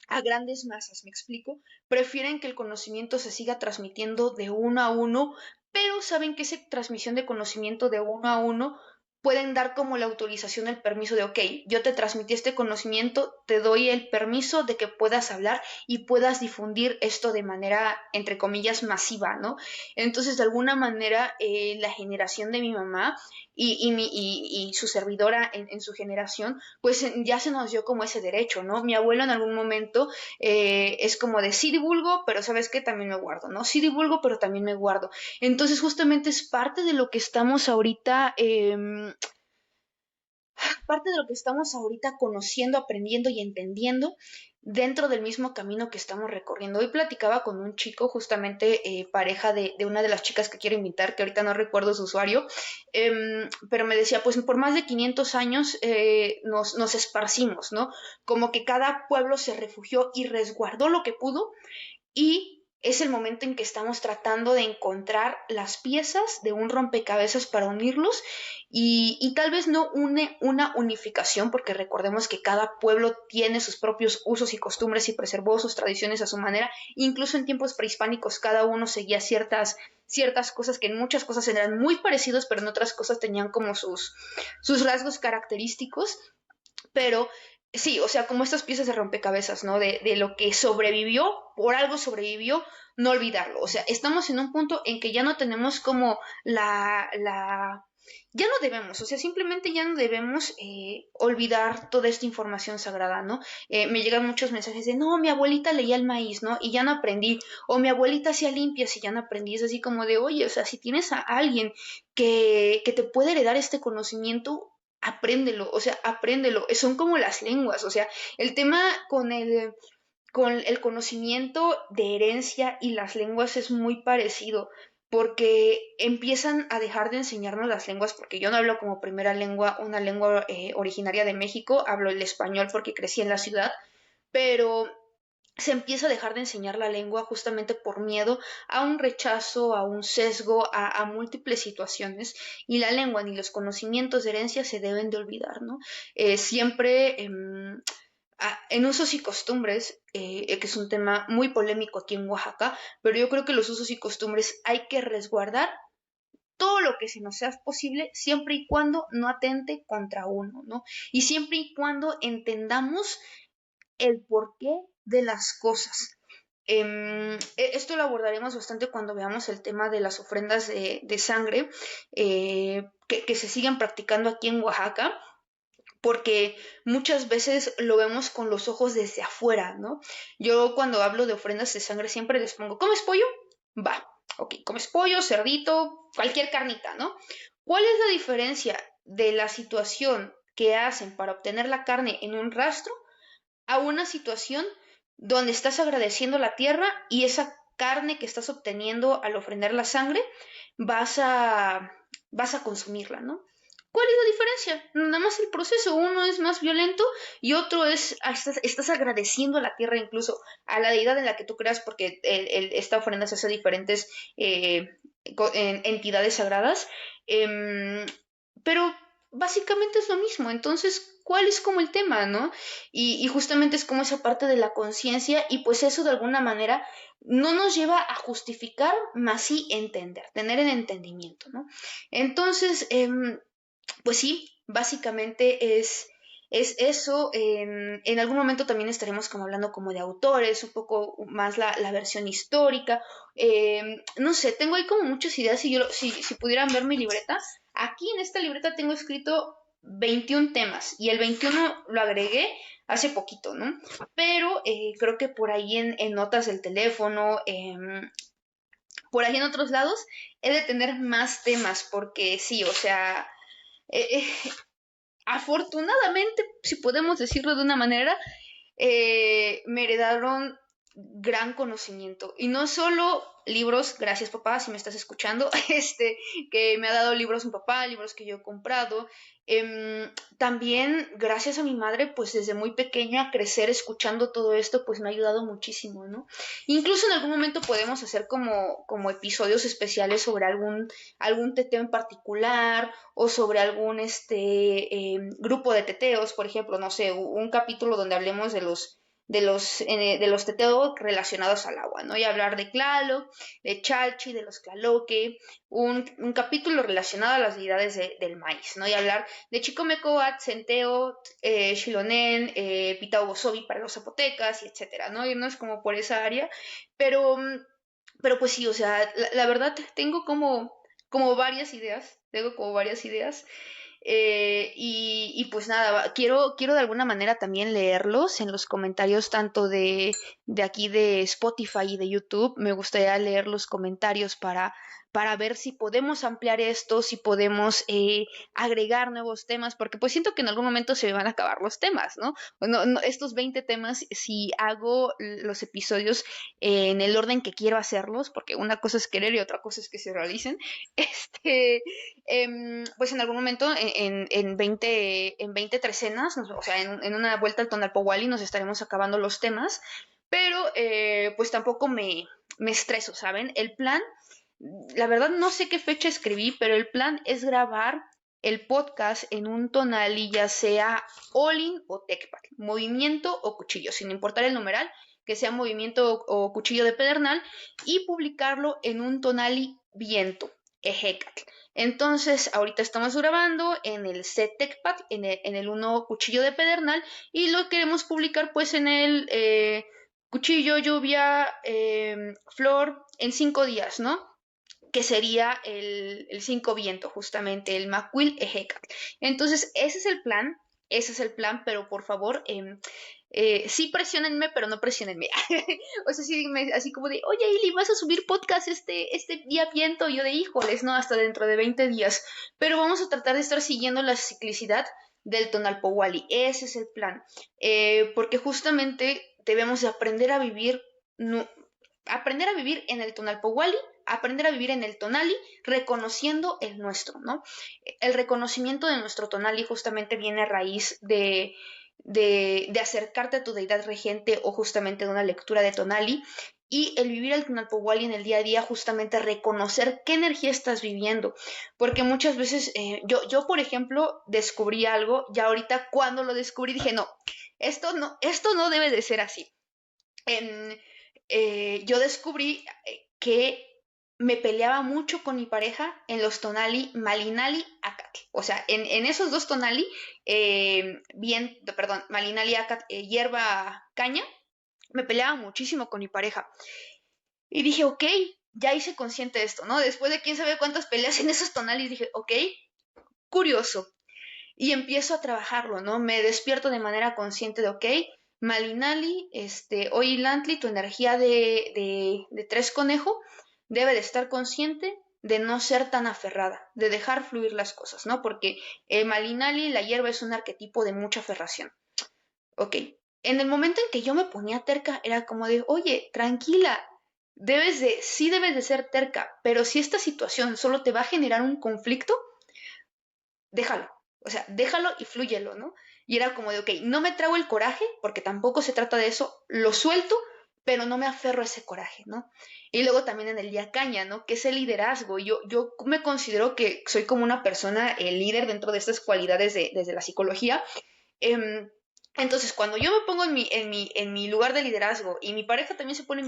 a grandes masas, ¿me explico? Prefieren que el conocimiento se siga transmitiendo de uno a uno, pero saben que esa transmisión de conocimiento de uno a uno pueden dar como la autorización, el permiso de, ok, yo te transmití este conocimiento, te doy el permiso de que puedas hablar y puedas difundir esto de manera, entre comillas, masiva, ¿no? Entonces, de alguna manera, la generación de mi mamá y su servidora en su generación, pues ya se nos dio como ese derecho, ¿no? Mi abuelo en algún momento es como de sí divulgo, pero sabes qué, también me guardo, ¿no? Sí divulgo, pero también me guardo. Entonces justamente es parte de lo que estamos ahorita conociendo, aprendiendo y entendiendo dentro del mismo camino que estamos recorriendo. Hoy platicaba con un chico, justamente pareja de una de las chicas que quiero invitar, que ahorita no recuerdo su usuario, pero me decía, pues por más de 500 años nos esparcimos, ¿no? Como que cada pueblo se refugió y resguardó lo que pudo y es el momento en que estamos tratando de encontrar las piezas de un rompecabezas para unirlos y tal vez no una unificación, porque recordemos que cada pueblo tiene sus propios usos y costumbres y preservó sus tradiciones a su manera. Incluso en tiempos prehispánicos cada uno seguía ciertas cosas que en muchas cosas eran muy parecidos, pero en otras cosas tenían como sus rasgos característicos, pero sí, o sea, como estas piezas de rompecabezas, ¿no? De lo que sobrevivió, por algo sobrevivió, no olvidarlo. O sea, estamos en un punto en que ya no tenemos como ya no debemos, o sea, simplemente ya no debemos olvidar toda esta información sagrada, ¿no? Me llegan muchos mensajes de, no, mi abuelita leía el maíz, ¿no? Y ya no aprendí, o mi abuelita hacía limpias y ya no aprendí, es así como de, oye, o sea, si tienes a alguien que te puede heredar este conocimiento, apréndelo, o sea, apréndelo. Son como las lenguas, o sea, el tema con el conocimiento de herencia y las lenguas es muy parecido, porque empiezan a dejar de enseñarnos las lenguas, porque yo no hablo como primera lengua una lengua originaria de México, hablo el español porque crecí en la ciudad, pero se empieza a dejar de enseñar la lengua justamente por miedo a un rechazo, a un sesgo, a múltiples situaciones, y la lengua ni los conocimientos de herencia se deben de olvidar, ¿no? Siempre en usos y costumbres, que es un tema muy polémico aquí en Oaxaca, pero yo creo que los usos y costumbres hay que resguardar todo lo que se nos sea posible, siempre y cuando no atente contra uno, ¿no? Y siempre y cuando entendamos el porqué de las cosas. Esto lo abordaremos bastante cuando veamos el tema de las ofrendas de sangre que se siguen practicando aquí en Oaxaca, porque muchas veces lo vemos con los ojos desde afuera, ¿no? Yo cuando hablo de ofrendas de sangre siempre les pongo, ¿comes pollo? Va, ok, comes pollo, cerdito, cualquier carnita, ¿no? ¿Cuál es la diferencia de la situación que hacen para obtener la carne en un rastro a una situación donde estás agradeciendo la tierra y esa carne que estás obteniendo al ofrendar la sangre vas a, vas a consumirla, ¿no? ¿Cuál es la diferencia? Nada más el proceso, uno es más violento y otro estás agradeciendo a la tierra, incluso a la deidad en la que tú creas, porque esta ofrenda se hace a diferentes entidades sagradas, em, pero básicamente es lo mismo. Entonces, ¿cuál es como el tema, no? Y justamente es como esa parte de la conciencia y pues eso de alguna manera no nos lleva a justificar, más sí entender, tener el entendimiento, ¿no? Entonces, pues sí, Básicamente es eso. En algún momento también estaremos como hablando como de autores, un poco más la versión histórica. No sé, tengo ahí como muchas ideas. Si pudieran ver mi libreta, aquí en esta libreta tengo escrito 21 temas y el 21 lo agregué hace poquito, ¿no? Pero creo que por ahí en notas del teléfono, por ahí en otros lados, he de tener más temas porque sí, o sea, eh, eh, afortunadamente, si podemos decirlo de una manera, me heredaron gran conocimiento. Y no solo libros, gracias papá, si me estás escuchando, que me ha dado libros mi papá, libros que yo he comprado. También, gracias a mi madre, pues desde muy pequeña, crecer escuchando todo esto, pues me ha ayudado muchísimo, ¿no? Incluso en algún momento podemos hacer como episodios especiales sobre algún teteo en particular o sobre algún grupo de teteos, por ejemplo, no sé, un capítulo donde hablemos de los teteos relacionados al agua, ¿no? Y hablar de Tlaloc, de Chalchi, de los Tlaloque, un capítulo relacionado a las deidades del maíz, ¿no? Y hablar de Chicomecoat, Centeo, Xilonen, Pitaubosobi para los zapotecas, y etcétera, ¿no? Irnos como por esa área, pero, pero pues sí, o sea, la verdad tengo como varias ideas. Y pues nada, quiero de alguna manera también leerlos en los comentarios tanto de aquí de Spotify y de YouTube. Me gustaría leer los comentarios para ver si podemos ampliar esto, si podemos agregar nuevos temas, porque pues siento que en algún momento se me van a acabar los temas, ¿no? Estos 20 temas, si hago los episodios en el orden que quiero hacerlos, porque una cosa es querer y otra cosa es que se realicen, este, pues en algún momento en 20 trecenas, o sea, en una vuelta al Tonalpowali nos estaremos acabando los temas, pero pues tampoco me estreso, ¿saben? El plan, la verdad no sé qué fecha escribí, pero el plan es grabar el podcast en un tonali, ya sea Olin o Tecpat, movimiento o cuchillo, sin importar el numeral, que sea movimiento o cuchillo de pedernal, y publicarlo en un tonali viento, Ejecatl. Entonces, ahorita estamos grabando en el set TechPad, en el uno cuchillo de pedernal, y lo queremos publicar pues en el cuchillo, lluvia, flor, en 5 días, ¿no? Que sería el 5 viento, justamente, el Macuil Ejecatl. Entonces, ese es el plan, pero por favor, sí presionenme, pero no presionenme. O sea, sí, así como de, oye, Ili, vas a subir podcast este día viento. Y yo de, híjoles, no, hasta dentro de 20 días. Pero vamos a tratar de estar siguiendo la ciclicidad del Tonalpowali. Ese es el plan. Porque justamente debemos de aprender a vivir en el Tonalpowali, aprender a vivir en el Tonali, reconociendo el nuestro, ¿no? El reconocimiento de nuestro Tonali justamente viene a raíz de acercarte a tu deidad regente o justamente de una lectura de Tonali, y el vivir el Tonalpowali en el día a día, justamente reconocer qué energía estás viviendo, porque muchas veces yo, por ejemplo, descubrí algo, ya ahorita cuando lo descubrí dije, no, esto no debe de ser así. En, yo descubrí que me peleaba mucho con mi pareja en los tonali Malinali Acat. O sea, en esos dos tonali, perdón, Malinali Acat, hierba caña, me peleaba muchísimo con mi pareja. Y dije, ok, ya hice consciente de esto, ¿no? Después de quién sabe cuántas peleas en esos tonalis, dije, ok, curioso. Y empiezo a trabajarlo, ¿no? Me despierto de manera consciente de, ok, Malinali, hoy Lantli, tu energía de tres conejo debe de estar consciente de no ser tan aferrada, de dejar fluir las cosas, ¿no? Porque Malinali, la hierba, es un arquetipo de mucha aferración. Ok, en el momento en que yo me ponía terca, era como de, oye, tranquila, sí debes de ser terca, pero si esta situación solo te va a generar un conflicto, déjalo. O sea, déjalo y flúyelo, ¿no? Y era como de, ok, no me trago el coraje, porque tampoco se trata de eso, lo suelto, pero no me aferro a ese coraje, ¿no? Y luego también en el día caña, ¿no? Que es el liderazgo. Yo me considero que soy como una persona, el líder dentro de estas cualidades desde la psicología. Entonces, cuando yo me pongo en mi lugar de liderazgo y mi pareja también se pone en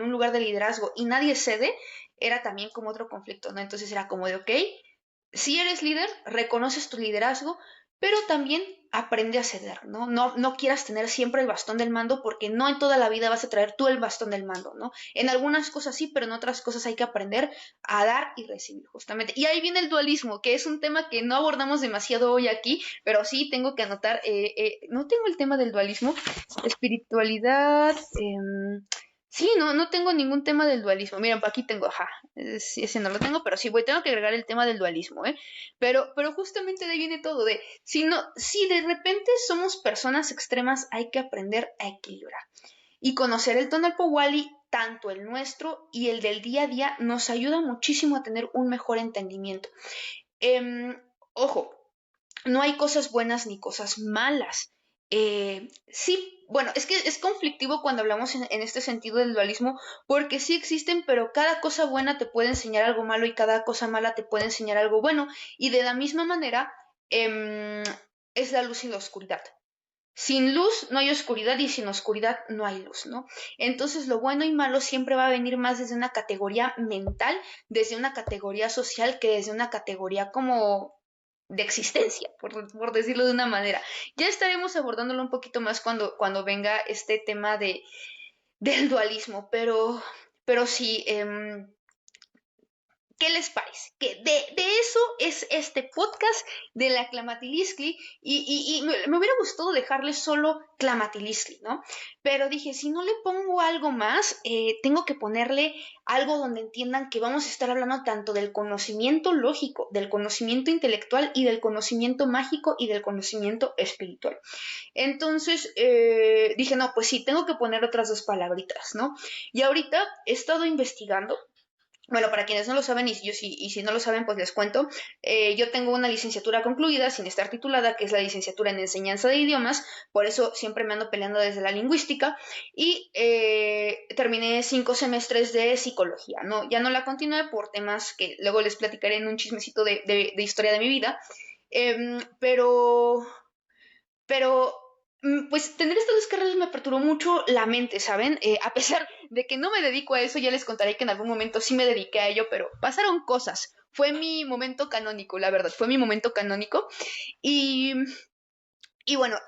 un lugar de liderazgo y nadie cede, era también como otro conflicto, ¿no? Entonces era como de, ok, si eres líder, reconoces tu liderazgo, pero también aprende a ceder, ¿no? No quieras tener siempre el bastón del mando porque no en toda la vida vas a traer tú el bastón del mando, ¿no? En algunas cosas sí, pero en otras cosas hay que aprender a dar y recibir, justamente. Y ahí viene el dualismo, que es un tema que no abordamos demasiado hoy aquí, pero sí tengo que anotar, no tengo el tema del dualismo, espiritualidad, sí, no tengo ningún tema del dualismo. Miren, aquí tengo, ajá, sí, ese no lo tengo, pero sí, tengo que agregar el tema del dualismo, ¿eh? Pero justamente de ahí viene todo, de si de repente somos personas extremas, hay que aprender a equilibrar. Y conocer el Tonalpo Wali, tanto el nuestro y el del día a día, nos ayuda muchísimo a tener un mejor entendimiento. Ojo, no hay cosas buenas ni cosas malas. Sí, bueno, es que es conflictivo cuando hablamos en este sentido del dualismo, porque sí existen, pero cada cosa buena te puede enseñar algo malo y cada cosa mala te puede enseñar algo bueno. Y de la misma manera, es la luz y la oscuridad. Sin luz no hay oscuridad y sin oscuridad no hay luz, ¿no? Entonces lo bueno y malo siempre va a venir más desde una categoría mental, desde una categoría social, que desde una categoría como de existencia, por decirlo de una manera. Ya estaremos abordándolo un poquito más cuando venga este tema del dualismo, pero sí, ¿qué les parece? Que de eso es este podcast de la Clamatiliskli y me hubiera gustado dejarles solo Clamatiliskli, ¿no? Pero dije, si no le pongo algo más, tengo que ponerle algo donde entiendan que vamos a estar hablando tanto del conocimiento lógico, del conocimiento intelectual y del conocimiento mágico y del conocimiento espiritual. Entonces dije, no, pues sí, tengo que poner otras dos palabritas, ¿no? Y ahorita he estado investigando. Bueno, para quienes no lo saben, y si no lo saben, pues les cuento. Yo tengo una licenciatura concluida, sin estar titulada, que es la licenciatura en enseñanza de idiomas, por eso siempre me ando peleando desde la lingüística, y terminé 5 semestres de psicología, ¿no? Ya no la continué por temas que luego les platicaré en un chismecito de historia de mi vida, pero pues tener estas dos carreras me aperturó mucho la mente, ¿saben? A pesar de que no me dedico a eso, ya les contaré que en algún momento sí me dediqué a ello, pero pasaron cosas. Fue mi momento canónico, la verdad, fue mi momento canónico. Y y bueno,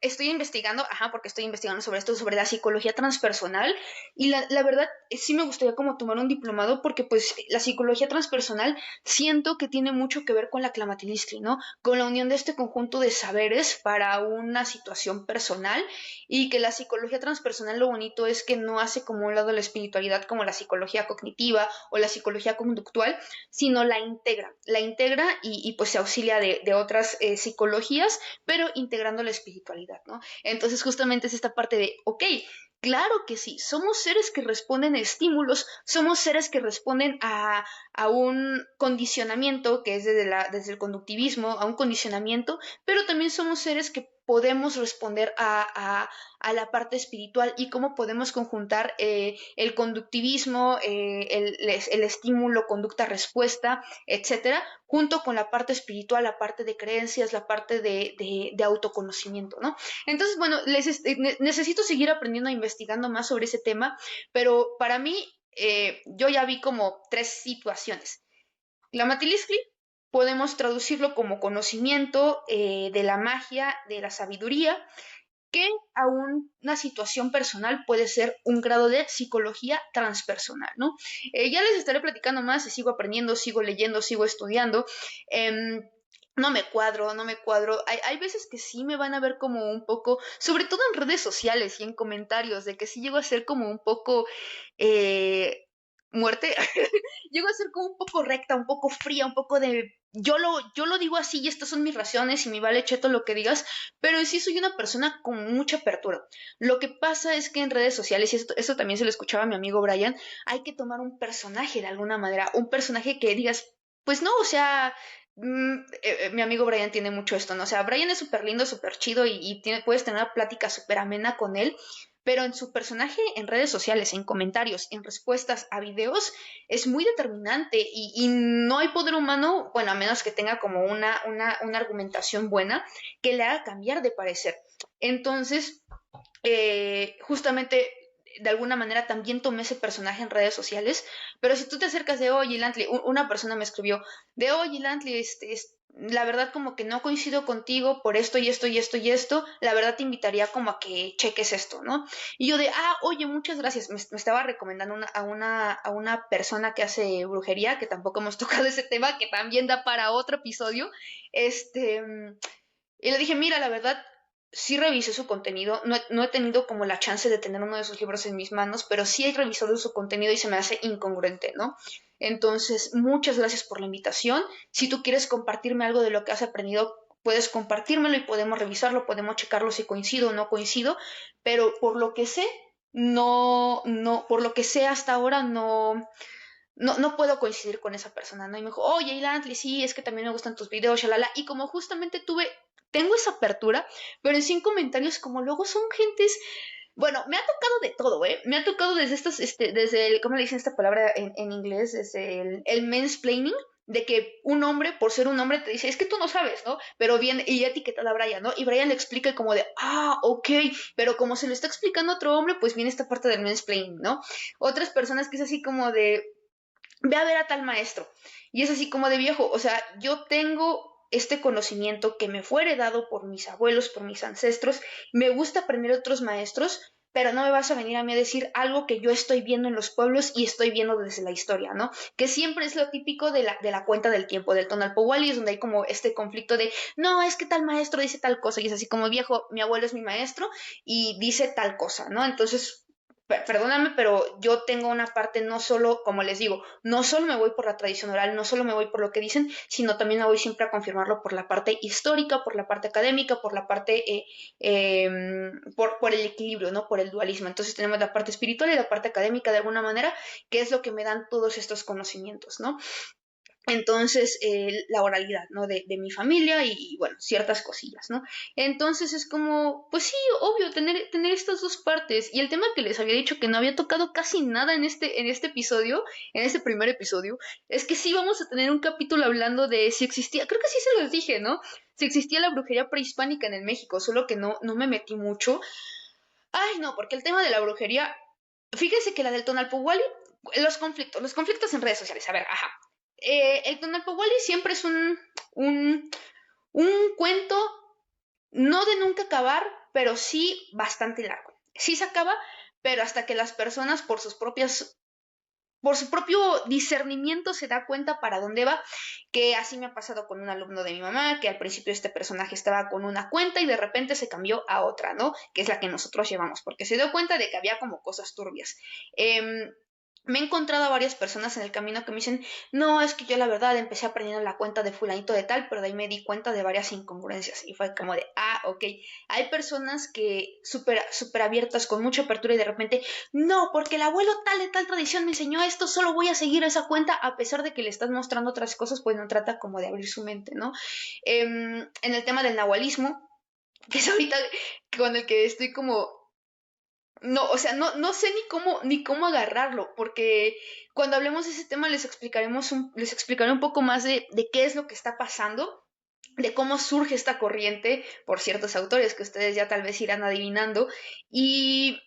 estoy investigando, ajá, porque estoy investigando sobre esto, sobre la psicología transpersonal, y la verdad sí me gustaría como tomar un diplomado porque pues la psicología transpersonal siento que tiene mucho que ver con la clamatilistri, ¿no? Con la unión de este conjunto de saberes para una situación personal y que la psicología transpersonal lo bonito es que no hace como un lado la espiritualidad como la psicología cognitiva o la psicología conductual, sino la integra y pues se auxilia de otras psicologías pero integrando la espiritualidad, ¿no? Entonces justamente es esta parte de, ok, claro que sí, somos seres que responden a estímulos, somos seres que responden a un condicionamiento, que es desde el conductivismo, a un condicionamiento, pero también somos seres que podemos responder a la parte espiritual y cómo podemos conjuntar el conductivismo, el estímulo, conducta, respuesta, etcétera, junto con la parte espiritual, la parte de creencias, la parte de autoconocimiento, ¿no? Entonces, bueno, necesito seguir aprendiendo e investigando más sobre ese tema, pero para mí, yo ya vi como 3 situaciones. La Matiliskli podemos traducirlo como conocimiento de la magia, de la sabiduría, que a una situación personal puede ser un grado de psicología transpersonal, ¿no? Ya les estaré platicando más, sigo aprendiendo, sigo leyendo, sigo estudiando. No me cuadro. Hay veces que sí me van a ver como un poco, sobre todo en redes sociales y en comentarios, de que sí llego a ser como un poco muerte, llego a ser como un poco recta, un poco fría, un poco de yo lo digo así y estas son mis razones y me vale cheto lo que digas, pero en sí soy una persona con mucha apertura. Lo que pasa es que en redes sociales, y esto también se lo escuchaba a mi amigo Brian, hay que tomar un personaje de alguna manera, un personaje que digas, pues no, o sea, mi amigo Brian tiene mucho esto, ¿no? O sea, Brian es súper lindo, súper chido y puedes tener una plática súper amena con él, pero en su personaje, en redes sociales, en comentarios, en respuestas a videos, es muy determinante y no hay poder humano, bueno, a menos que tenga como una argumentación buena, que le haga cambiar de parecer. Entonces, justamente de alguna manera también tomé ese personaje en redes sociales, pero si tú te acercas de, oye, Lantley, una persona me escribió, de, oye, Lantley, la verdad como que no coincido contigo por esto y esto y esto y esto, la verdad te invitaría como a que cheques esto, ¿no? Y yo de, oye, muchas gracias, me estaba recomendando a una persona que hace brujería, que tampoco hemos tocado ese tema, que también da para otro episodio, y le dije, mira, la verdad, sí revisé su contenido, no he tenido como la chance de tener uno de sus libros en mis manos, pero sí he revisado su contenido y se me hace incongruente, ¿no? Entonces, muchas gracias por la invitación. Si tú quieres compartirme algo de lo que has aprendido, puedes compartírmelo y podemos revisarlo, podemos checarlo si coincido o no coincido, pero por lo que sé, por lo que sé hasta ahora, no puedo coincidir con esa persona, ¿no? Y me dijo, oye, Ilan, sí, es que también me gustan tus videos, shalala. Y como justamente tengo esa apertura, pero en 100 comentarios, como luego son gentes, bueno, me ha tocado de todo, ¿eh? Me ha tocado desde desde ¿cómo le dicen esta palabra en inglés? Desde el mansplaining, de que un hombre, por ser un hombre, te dice, es que tú no sabes, ¿no? Pero viene y etiqueta a Brian, ¿no? Y Brian le explica como de, ok, pero como se lo está explicando otro hombre, pues viene esta parte del mansplaining, ¿no? Otras personas que es así como de, ve a ver a tal maestro. Y es así como de viejo, o sea, yo tengo este conocimiento que me fue heredado por mis abuelos, por mis ancestros, me gusta aprender de otros maestros, pero no me vas a venir a mí a decir algo que yo estoy viendo en los pueblos y estoy viendo desde la historia, ¿no? Que siempre es lo típico de la cuenta del tiempo, del Tonalpowali, es donde hay como este conflicto de, no, es que tal maestro dice tal cosa, y es así como viejo, mi abuelo es mi maestro y dice tal cosa, ¿no? Entonces, perdóname, pero yo tengo una parte no solo, como les digo, no solo me voy por la tradición oral, no solo me voy por lo que dicen, sino también me voy siempre a confirmarlo por la parte histórica, por la parte académica, por la parte, por el equilibrio, ¿no? Por el dualismo. Entonces tenemos la parte espiritual y la parte académica de alguna manera, que es lo que me dan todos estos conocimientos, ¿no? Entonces, la oralidad, ¿no? De mi familia bueno, ciertas cosillas, ¿no? Entonces es como, pues sí, obvio, tener estas dos partes. Y el tema que les había dicho que no había tocado casi nada en este episodio, en este primer episodio, es que sí vamos a tener un capítulo hablando de si existía, creo que sí se los dije, ¿no? Si existía la brujería prehispánica en el México, solo que no me metí mucho. Ay, no, porque el tema de la brujería, fíjense que la del Tonalpowali, los conflictos en redes sociales, a ver, ajá. El Tonalpowali siempre es un, un cuento no de nunca acabar, pero sí bastante largo. Sí se acaba, pero hasta que las personas por su propio discernimiento se da cuenta para dónde va, que así me ha pasado con un alumno de mi mamá, que al principio este personaje estaba con una cuenta y de repente se cambió a otra, ¿no? Que es la que nosotros llevamos, porque se dio cuenta de que había como cosas turbias. Me he encontrado a varias personas en el camino que me dicen, no, es que yo la verdad empecé aprendiendo la cuenta de fulanito de tal, pero de ahí me di cuenta de varias incongruencias. Y fue como de, ok. Hay personas que súper abiertas, con mucha apertura y de repente, no, porque el abuelo tal de tal tradición me enseñó esto, solo voy a seguir esa cuenta, a pesar de que le estás mostrando otras cosas, pues no trata como de abrir su mente, ¿no? En el tema del nahualismo, que es ahorita con el que estoy como no, o sea, no sé ni cómo agarrarlo, porque cuando hablemos de ese tema les explicaré un poco más de qué es lo que está pasando, de cómo surge esta corriente por ciertos autores que ustedes ya tal vez irán adivinando, y,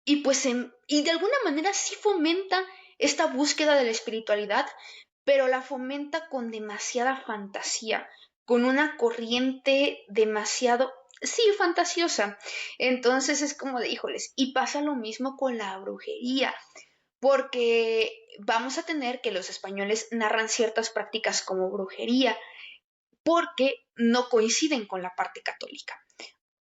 y de alguna manera sí fomenta esta búsqueda de la espiritualidad, pero la fomenta con demasiada fantasía, con una corriente demasiado, sí, fantasiosa. Entonces es como de, híjoles, y pasa lo mismo con la brujería, porque vamos a tener que los españoles narran ciertas prácticas como brujería, porque no coinciden con la parte católica.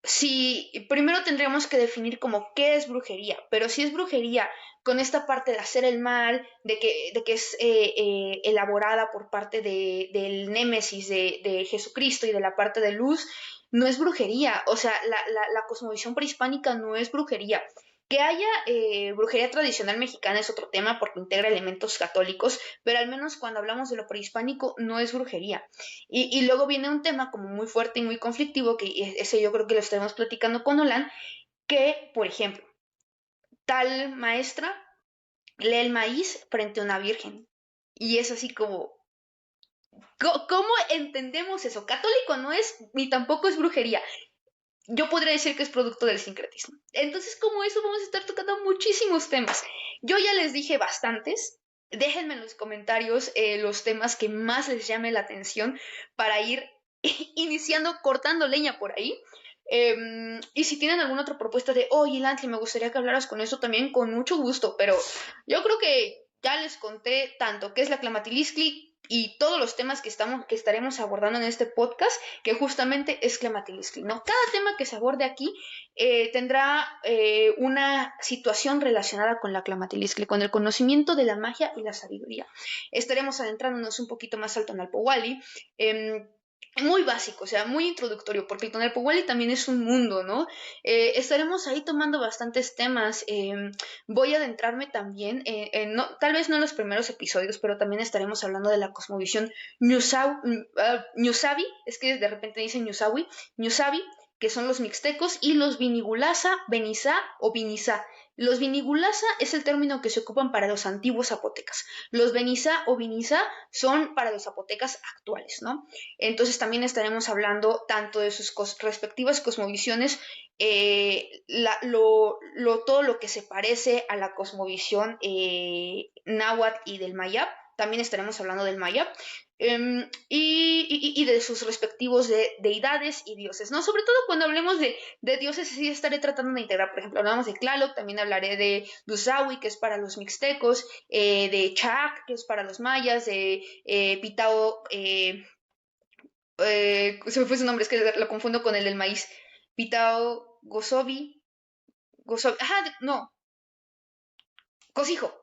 Si primero tendríamos que definir como qué es brujería, pero si es brujería con esta parte de hacer el mal, de que es elaborada por parte del némesis de Jesucristo y de la parte de luz, no es brujería. O sea, la cosmovisión prehispánica no es brujería. Que haya brujería tradicional mexicana es otro tema porque integra elementos católicos, pero al menos cuando hablamos de lo prehispánico no es brujería. Y luego viene un tema como muy fuerte y muy conflictivo, que ese yo creo que lo estaremos platicando con Olan, que, por ejemplo, tal maestra lee el maíz frente a una virgen. Y es así como, ¿cómo entendemos eso? Católico no es, ni tampoco es brujería. yo podría decir que es producto del sincretismo. Entonces, como eso, vamos a estar tocando muchísimos temas. Yo ya les dije bastantes. Déjenme en los comentarios los temas que más les llame la atención para ir iniciando, cortando leña por ahí. Y si tienen alguna otra propuesta de, oye, Lantley, me gustaría que hablaras con eso también, con mucho gusto, pero yo creo que ya les conté tanto qué es la Clamatilistli y todos los temas que estaremos abordando en este podcast, que justamente es Clamatilistli, ¿no? Cada tema que se aborde aquí tendrá una situación relacionada con la Clamatilistli, con el conocimiento de la magia y la sabiduría. Estaremos adentrándonos un poquito más al Tonalpowali, muy básico, o sea, muy introductorio, porque el Tonalpowali también es un mundo, ¿no? Estaremos ahí tomando bastantes temas. Voy a adentrarme también, no, tal vez no en los primeros episodios, pero también estaremos hablando de la cosmovisión Ñusabi, es que de repente dicen Ñusabi, que son los mixtecos, y los Vinigulasa, Benizá o Vinizá. Los Vinigulasa es el término que se ocupan para los antiguos zapotecas. Los Benizá o Vinizá son para los zapotecas actuales, ¿no? Entonces también estaremos hablando tanto de sus respectivas cosmovisiones, todo lo que se parece a la cosmovisión náhuatl y del mayab. También estaremos hablando del mayab. Y de sus respectivos deidades y dioses, ¿no? Sobre todo cuando hablemos de dioses, sí estaré tratando de integrar, por ejemplo, hablamos de Tlaloc, también hablaré de Duzawi, que es para los mixtecos, de Chac, que es para los mayas, de Pitao, se me fue su nombre, es que lo confundo con el del maíz, Pitao Gosobi, ajá, no, Cosijo,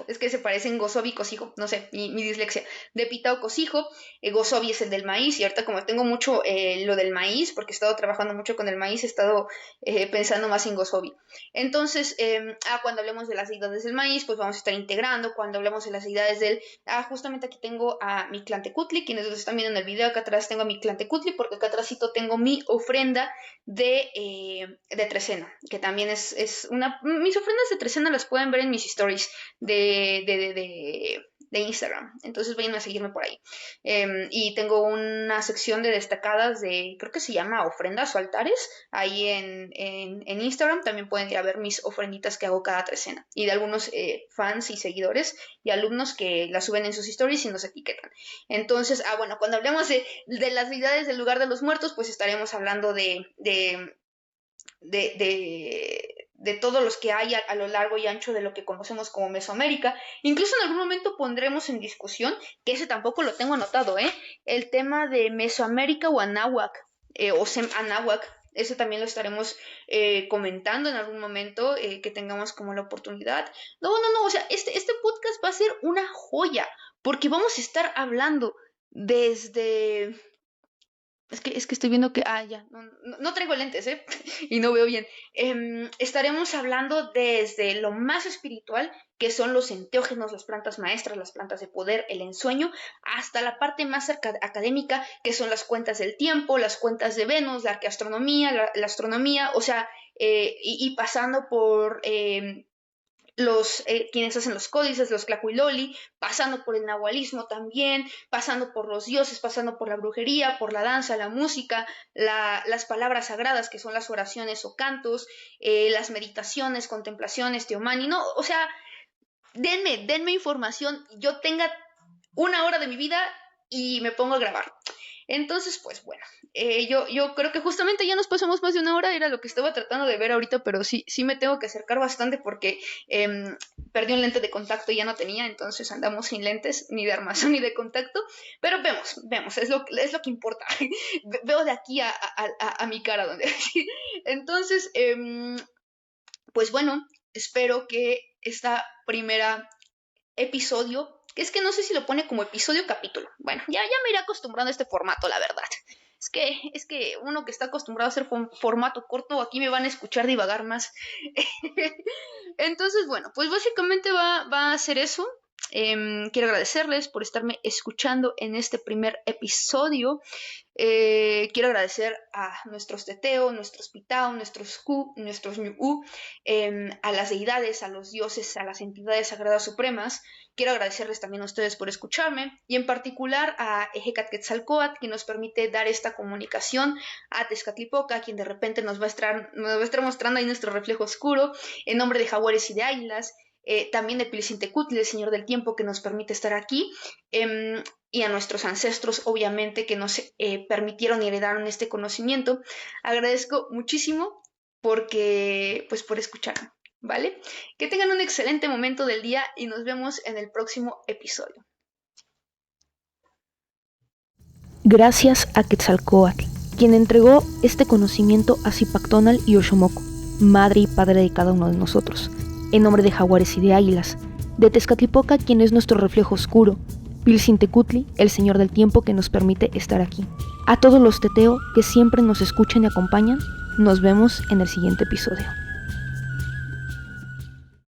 es que se parecen Gosobi y Cosijo, no sé, mi dislexia. De Pitao Cosijo, Gosobi es el del maíz, y ahorita como tengo mucho lo del maíz, porque he estado trabajando mucho con el maíz, he estado pensando más en Gosobi. Entonces, cuando hablemos de las deidades del maíz, pues vamos a estar integrando. Cuando hablemos de las deidades del... justamente aquí tengo a mi Tlantecutli, quienes están viendo en el video, acá atrás tengo a mi Tlantecutli, porque acá atrásito tengo mi ofrenda de trecena, que también es una... Mis ofrendas de trecena las pueden ver en mis stories de Instagram, entonces vayan a seguirme por ahí. Y tengo una sección de destacadas creo que se llama ofrendas o altares, ahí en Instagram. También pueden ir a ver mis ofrenditas que hago cada trecena, y de algunos fans y seguidores y alumnos que las suben en sus stories y nos etiquetan. Entonces, bueno, cuando hablemos de las deidades del lugar de los muertos, pues estaremos hablando de todos los que hay a lo largo y ancho de lo que conocemos como Mesoamérica. Incluso en algún momento pondremos en discusión, que ese tampoco lo tengo anotado, el tema de Mesoamérica o Anáhuac, o Sem-Anáhuac. Ese también lo estaremos comentando en algún momento que tengamos como la oportunidad. No, o sea, este podcast va a ser una joya, porque vamos a estar hablando desde... Es que estoy viendo que... ya, no traigo lentes, y no veo bien. Estaremos hablando desde lo más espiritual, que son los enteógenos, las plantas maestras, las plantas de poder, el ensueño, hasta la parte más académica, que son las cuentas del tiempo, las cuentas de Venus, la arqueastronomía, la astronomía, o sea, y pasando por... quienes hacen los códices, los Tlacuiloli, pasando por el nahualismo también, pasando por los dioses, pasando por la brujería, por la danza, la música, las palabras sagradas, que son las oraciones o cantos, las meditaciones, contemplaciones, teomani, ¿no? O sea, denme información, yo tenga una hora de mi vida y me pongo a grabar. Entonces, pues bueno, yo creo que justamente ya nos pasamos más de una hora, era lo que estaba tratando de ver ahorita, pero sí me tengo que acercar bastante porque perdí un lente de contacto y ya no tenía, entonces andamos sin lentes, ni de armazón ni de contacto, pero vemos, es lo que importa. Veo de aquí a mi cara donde... Entonces, pues bueno, espero que esta primera episodio, es que no sé si lo pone como episodio o capítulo. Bueno, ya me iré acostumbrando a este formato, la verdad. Es que uno que está acostumbrado a hacer formato corto, aquí me van a escuchar divagar más. Entonces, bueno, pues básicamente va a ser eso. Quiero agradecerles por estarme escuchando en este primer episodio. Quiero agradecer a nuestros teteo, nuestros pitao, nuestros ku, nuestros ñu, a las deidades, a los dioses, a las entidades sagradas supremas. Quiero agradecerles también a ustedes por escucharme y en particular a Ejecat Quetzalcóatl, que nos permite dar esta comunicación, a Tezcatlipoca, quien de repente nos va a estar mostrando ahí nuestro reflejo oscuro, en nombre de jaguares y de águilas. También de Pilcintecutli, el Señor del Tiempo, que nos permite estar aquí, y a nuestros ancestros, obviamente, que nos permitieron y heredaron este conocimiento. Agradezco muchísimo por escucharme, ¿vale? Que tengan un excelente momento del día y nos vemos en el próximo episodio. Gracias a Quetzalcóatl, quien entregó este conocimiento a Zipactonal y Oxomoco, madre y padre de cada uno de nosotros. En nombre de jaguares y de águilas, de Tezcatlipoca, quien es nuestro reflejo oscuro, Pilcintecutli, el Señor del Tiempo que nos permite estar aquí. A todos los teteo que siempre nos escuchan y acompañan, nos vemos en el siguiente episodio.